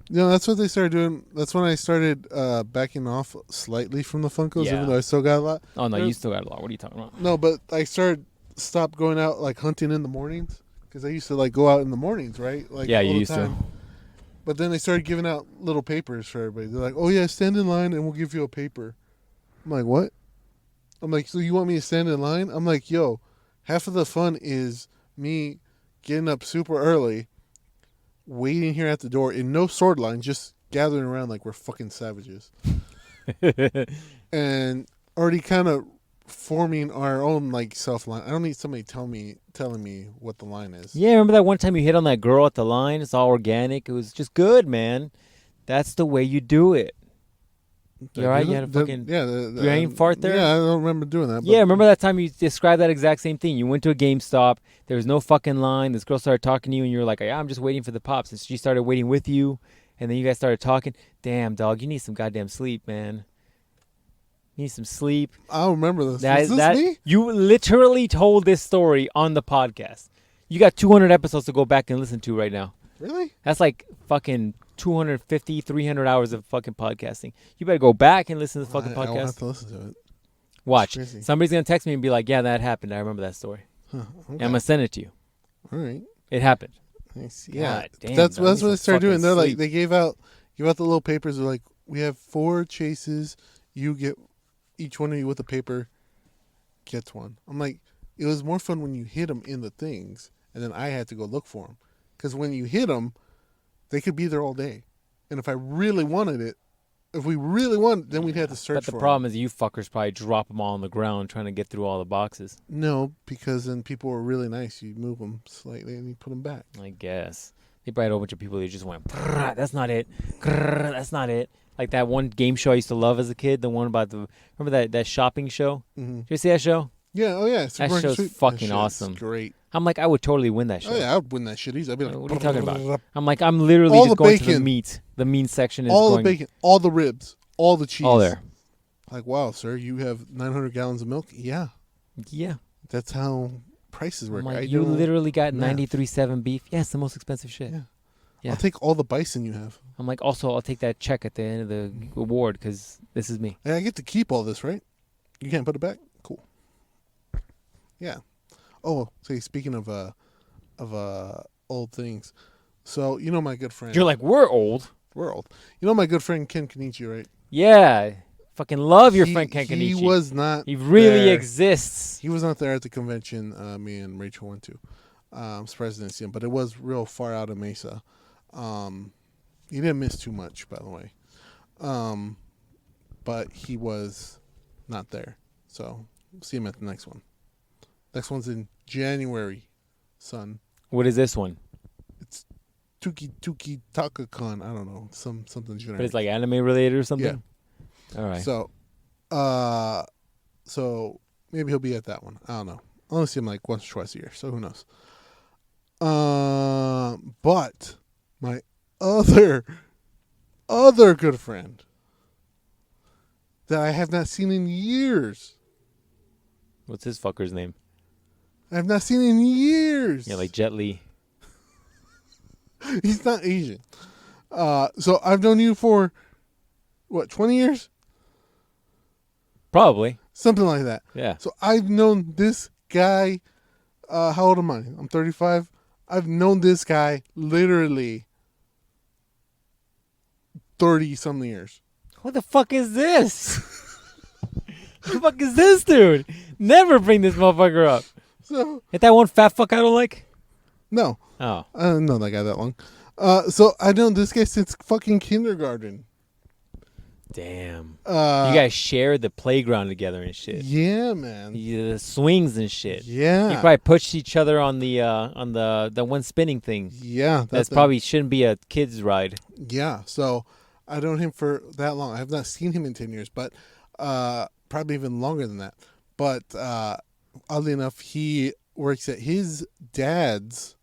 That's what they started doing. That's when I started backing off slightly from the Funkos, Yeah. even though I still got a lot. Oh, no, you still got a lot. What are you talking about? No, but I stopped going out hunting in the mornings because I used to go out in the mornings, right? Yeah, all you the used time. to. But then they started giving out little papers for everybody. They're like, "Oh yeah, stand in line and we'll give you a paper." I'm like, "What?" I'm like, "So you want me to stand in line?" I'm like, "Yo, half of the fun is me getting up super early, waiting here at the door in no sword line, just gathering around like we're fucking savages, and already kind of forming our own self line. I don't need somebody telling me what the line is." Yeah, remember that one time you hit on that girl at the line? It's all organic. It was just good, man. That's the way you do it. You all right? You had a fucking... You ain't fart there? Yeah, I don't remember doing that. But Yeah, remember that time you described that exact same thing? You went to a GameStop. There was no fucking line. This girl started talking to you, and you were like, yeah, I'm just waiting for the pops. And she started waiting with you, and then you guys started talking. Damn, dog, you need some goddamn sleep, man. You need some sleep. I don't remember this. Is this me? You literally told this story on the podcast. You got 200 episodes to go back and listen to right now. Really? That's like fucking 250, 300 hours of fucking podcasting. You better go back and listen to the fucking I will have podcast. to listen to it. Watch. crazy. Somebody's going to text me and be like, yeah, that happened. I remember that story. Huh, And okay. I'm going to send it to you. All right. It happened. I see. Yeah. God damn, that's dog, that's need what they some started doing. fucking They're sleep. they give out the little papers. They're like, we have 4 chases. You get each one of you with a paper gets one. I'm like, it was more fun when you hit them in the things, and then I had to go look for them. Because when you hit them, they could be there all day. And if I really wanted it, if we really want, then we'd have to search But the for problem them. is you fuckers probably drop them all on the ground trying to get through all the boxes. No, because then people were really nice. You move them slightly and you put them back. I guess. They probably had a whole bunch of people who just went, "Grrr, that's not it. Grrr, that's not it. Like that one game show I used to love as a kid, the one about remember that shopping show? Mm-hmm. Did you see that show? Yeah, oh yeah. That Supermarket show's Sweep. fucking That shit's awesome. Great. I'm like, I would totally win that show. Oh yeah, I would win that shit easy. I'd be like, What are you talking about? I'm like, I'm literally All just the going to the bacon. meat. The meat section is all going the bacon, all the ribs, all the cheese. all there. Like, wow, sir, you have 900 gallons of milk? Yeah, Yeah. that's how prices work. I'm like, I you don't- literally got math. 93.7 beef. Yeah, it's the most expensive shit. Yeah. Yeah. I'll take all the bison you have. I'm like, also, I'll take that check at the end of the award because this is me. Hey, I get to keep all this, right? You can't put it back? Cool. Yeah. Oh, say, speaking of old things. So, you know my good friend. You're like, we're old. We're old. You know my good friend Ken Kenichi, right? Yeah. Fucking love your He- friend Ken He Kenichi. was not He really there. exists. He was not there at the convention me and Rachel went to. I'm surprised I didn't see him, but it was real far out of Mesa. He didn't miss too much, by the way. But he was not there. So, see him at the next one. Next one's in January, son. What is this one? Tuki TakaCon. I don't know. Something generic. But it's like anime related or something? All right. So maybe he'll be at that one. I don't know. I only see him like once or twice a year, so who knows? But my other good friend that I have not seen in years. What's his fucker's name? I have not seen in years. Yeah, like Jet Li. He's not Asian. So I've known you for what, 20 years? Probably. Something like that. Yeah. So I've known this guy. How old am I? I'm 35. I've known this guy literally 30-something years. What the fuck is this? What the fuck is this, dude? Never bring this motherfucker up. So, Hit that one fat fuck I don't like? no. Oh. I don't know that guy that long. So I've known this guy since fucking kindergarten. Damn. You You guys shared the playground together and shit. Yeah, man. The swings and shit. Yeah. You probably pushed each other on the one spinning thing. Yeah. That's probably shouldn't be a kid's ride. Yeah. So I've known him for that long. I have not seen him in 10 years, but probably even longer than that. But oddly enough, he works at his dad's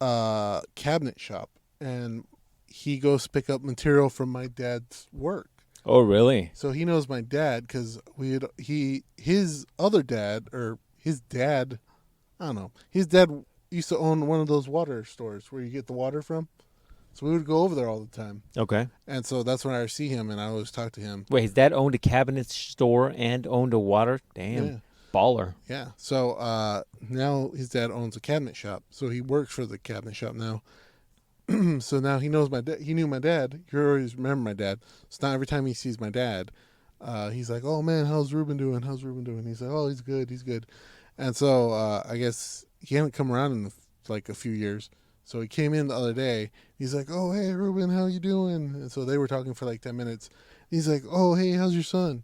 cabinet shop, and he goes pick up material from my dad's work. Oh, really? So he knows my dad because his other dad, or his dad, I don't know. His dad used to own one of those water stores where you get the water from. So we would go over there all the time. Okay. And so that's when I see him, and I always talk to him. Wait, his dad owned a cabinet store and owned a water? Damn. Yeah. Baller. Yeah. So now his dad owns a cabinet shop. So he works for the cabinet shop now. So now he knows my dad. He knew my dad. You always remember my dad. So now every time he sees my dad, he's like, "Oh man, how's Ruben doing? How's Ruben doing?" He's like, "Oh, he's good. He's good." And so I guess he hadn't come around in like a few years. So he came in the other day. He's like, "Oh, hey Ruben, how you doing?" And so they were talking for like 10 minutes. He's like, "Oh, hey, how's your son?"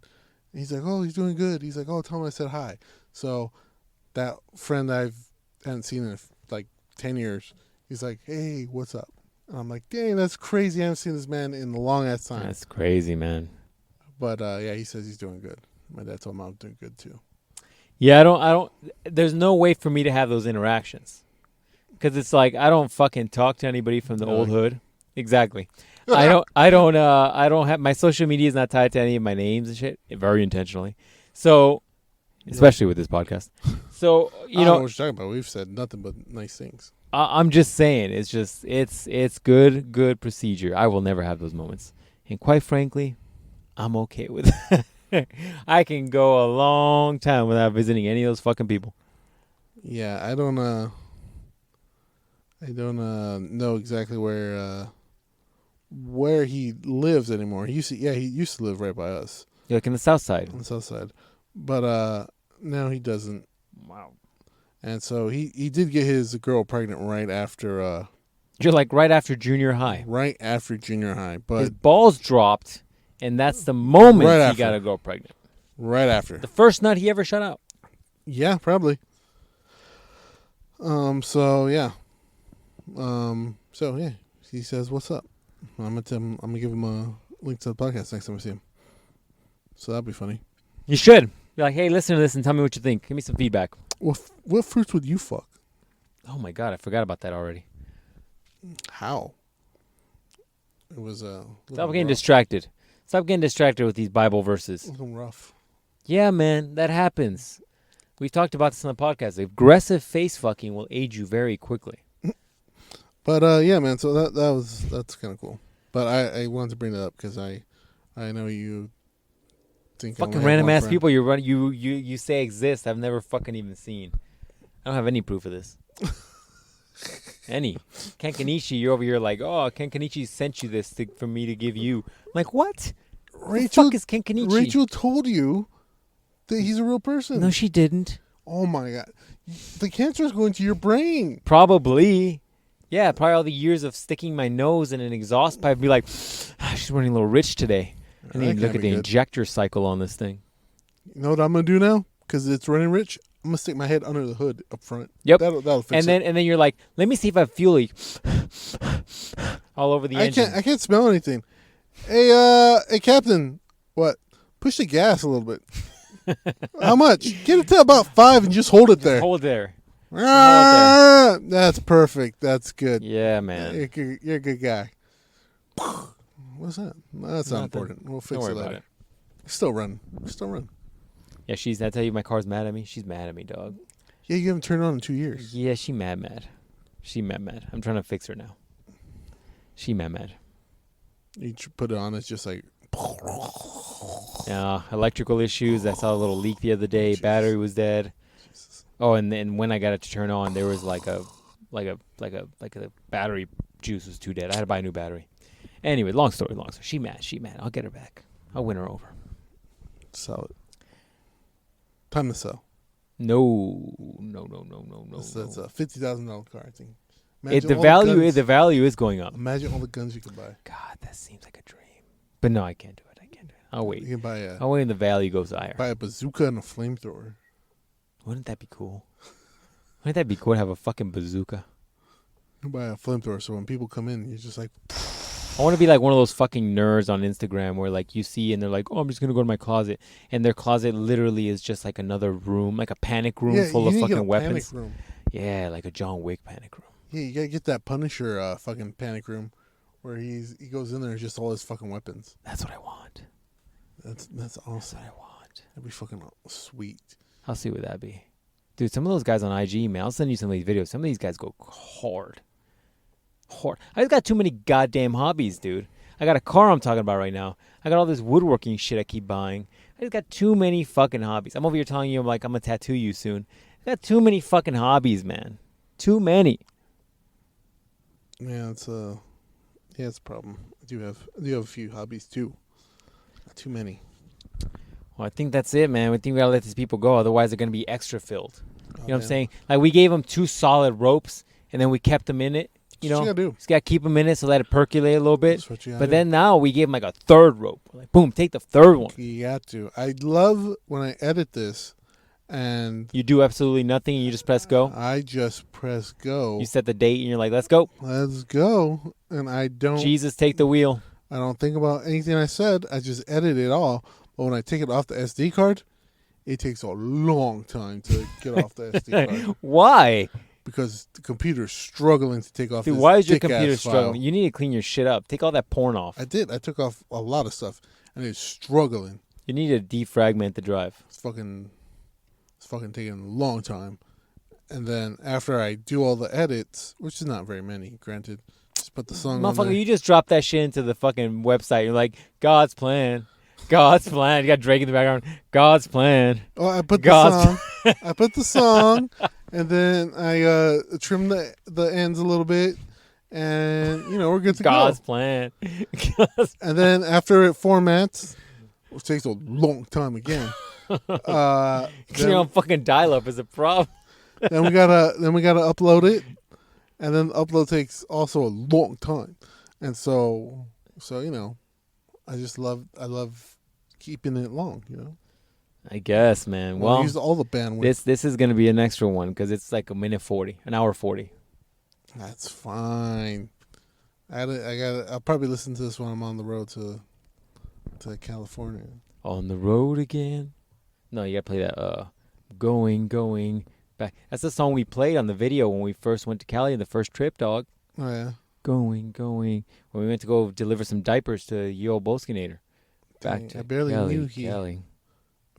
And he's like, "Oh, he's doing good." He's like, "Oh, tell him I said hi." So that friend I hadn't seen in like 10 years, he's like, "Hey, what's up?" And I'm like, "Dang, that's crazy. I haven't seen this man in a long ass time." That's crazy, man. But yeah, he says he's doing good. My dad told him I'm doing good too. Yeah, I don't. There's no way for me to have those interactions, because it's like I don't fucking talk to anybody from the old hood. Exactly. I don't have my social media is not tied to any of my names and shit. Very intentionally. So, especially with this podcast. So I you don't know, what you're talking about. We've said nothing but nice things. I'm just saying. It's just it's good procedure. I will never have those moments, and quite frankly, I'm okay with it. I can go a long time without visiting any of those fucking people. Yeah, I don't know exactly where he lives anymore. He used to live right by us You're like in the South Side. on the south side, but now he doesn't. Wow. And so he did get his girl pregnant right after You're like right after junior high. junior high. But His balls dropped, And that's the moment Right he after. got a girl pregnant. Right after. The first nut he ever shut out. Yeah, probably. So yeah. So yeah. He says, "What's up?" I'm gonna give him a link to the podcast next time I see him. So that'd be funny. You should. Be like, hey, listen to this and tell me what you think. Give me some feedback. What fruits would you fuck? Oh my god, I forgot about that already. How? It was Stop getting distracted. Stop getting distracted with these Bible verses. looking rough. Yeah, man, that happens. We've talked about this on the podcast. Aggressive face fucking will age you very quickly. But yeah, man. So that's kind of cool. But I wanted to bring that up because I know you think I only Fucking have random one ass friend. people you say exist. I've never fucking even seen. I don't have any proof of this. Any. Ken Kenichi, you're over here like, oh, Ken Kenichi sent you this for me to give you. I'm like, what? Rachel, the fuck is Ken Kenichi? Rachel told you that he's a real person. No, she didn't. Oh my god, the cancer is going to your brain. Probably. Yeah, probably all the years of sticking my nose in an exhaust pipe be like, she's running a little rich today. And then That you look can't at be the good. injector cycle on this thing. You know what I'm gonna do now? Because it's running rich. I'm gonna stick my head under the hood up front. Yep. That'll fix And then you're like, let me see if I feel like all over the engine. I can't smell anything. Hey, Captain. What? Push the gas a little bit. How much? Get it to about 5 and just hold it there. Hold there. Ah, that's perfect. That's good. Yeah, man. You're a good guy. What's that? That's not Nothing. important. We'll fix Don't worry it later. about it. Still run. Still run. Yeah, I tell you my car's mad at me. She's mad at me, dog. Yeah, you haven't turned it on in 2 years. Yeah, she mad. She mad. I'm trying to fix her now. She mad. You put it on, it's just like. Electrical issues. I saw a little leak the other day. Jesus. Battery was dead. Jesus. Oh, and then when I got it to turn on, there was like a battery juice was too dead. I had to buy a new battery. Anyway, long story. She mad. I'll get her back. I'll win her over. Sell it. Time to sell. No. That's a $50,000 car, I think. The value is going up. Imagine all the guns you could buy. God, that seems like a dream. But no, I can't do it. I'll wait. You can buy I'll wait until the value goes higher. a bazooka and a flamethrower. Wouldn't that be cool? Wouldn't that be cool to have a fucking bazooka? You can buy a flamethrower, so when people come in, you're just like, I want to be like one of those fucking nerds on Instagram where like you see and they're like, oh, I'm just going to go to my closet. And their closet literally is just like another room, like a panic room yeah, full you of need to get fucking a weapons. Panic room. Yeah, like a John Wick panic room. Yeah, you gotta get that Punisher fucking panic room where he goes in there and just all his fucking weapons. That's what I want. That's That's awesome. what I want. That'd be fucking sweet. I'll see what that'd be. Dude, some of those guys on IG, man, I'll send you some of these videos. Some of these guys go hard. I just got too many goddamn hobbies, dude. I got a car I'm talking about right now. I got all this woodworking shit I keep buying. I just got too many fucking hobbies. I'm over here telling you, I'm gonna tattoo you soon. I got too many fucking hobbies, man. Too many. Yeah, it's a problem. I do have a few hobbies too. Not too many. Well, I think that's it, man. I think we gotta let these people go. Otherwise, they're gonna be extra filled. You know what I'm man. saying? Like, we gave them 2 solid ropes, and then we kept them in it. You That's know, what you gotta do. just gotta keep them in it so let it percolate a little bit. That's what you gotta But do. then now we gave them like a 3rd rope. We're like, boom, take the 3rd one. You got to. I love when I edit this, and You do absolutely nothing, and you just press go. I just press go. You set the date, and you're like, let's go. Let's go. And I don't. Jesus, take the wheel. I don't think about anything I said. I just edit it all. But when I take it off the SD card, it takes a long time to get off the SD card Why? because the computer's struggling to take off. Dude, this why is your thick-ass computer file. struggling? You need to clean your shit up. Take all that porn off. I did. I took off a lot of stuff, and it's struggling. You need to defragment the drive. It's fucking taking a long time. And then after I do all the edits, which is not very many, granted, just put the song on Motherfucker, there. you just drop that shit into the fucking website. You're like, God's plan. God's plan. You got Drake in the background. God's plan. Oh, I put the God's song. I put the song, and then I trim the ends a little bit, and we're good to God's go. plan. And then after it formats, which takes a long time again. You're on fucking dial-up is a problem. then we gotta upload it, and then the upload takes also a long time, and so I love keeping it long. I guess, man. Well, Well, use all the bandwidth. this is gonna be an extra one because it's like an hour 40. That's fine. I'll probably listen to this when I'm on the road to California. On the road again. No, you gotta play that. Going back. That's the song we played on the video when we first went to Cali on the first trip, dog. Oh yeah. Going. When we went to go deliver some diapers to Yo Boskinator. Dang, To I barely Cali, knew he. Cali.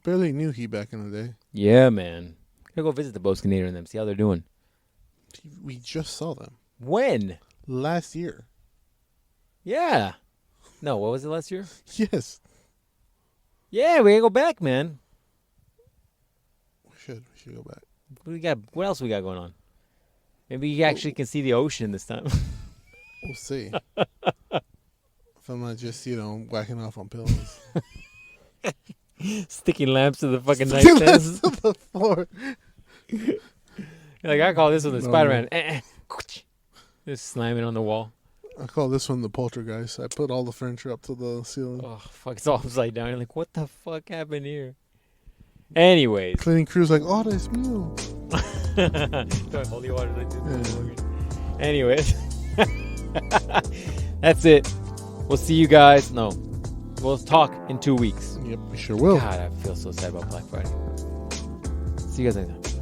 Barely knew he back in the day. Yeah, man. Gotta go visit the Boskinator and them, see how they're doing. We just saw them When? last year. Yeah. No, what was it last year? Yes, Yeah, we gotta go back, man. we should go back. What else we got going on? Maybe you actually can see the ocean this time. We'll see. If I'm not just whacking off on pillows. Sticking lamps to the fucking Sticking nightstand. lamps to the floor. Like I call this one the No, Spider-Man. Just slamming on the wall. I call this one the poltergeist. I put all the furniture up to the ceiling. Oh fuck! It's all upside down. You're like, what the fuck happened here? Anyways, Cleaning crew's like, oh, that's meal. holy water. Yeah. Anyways, that's it. We'll see you guys. No, we'll talk in 2 weeks. Yep, we sure will. God, I feel so sad about Black Friday. See you guys next time.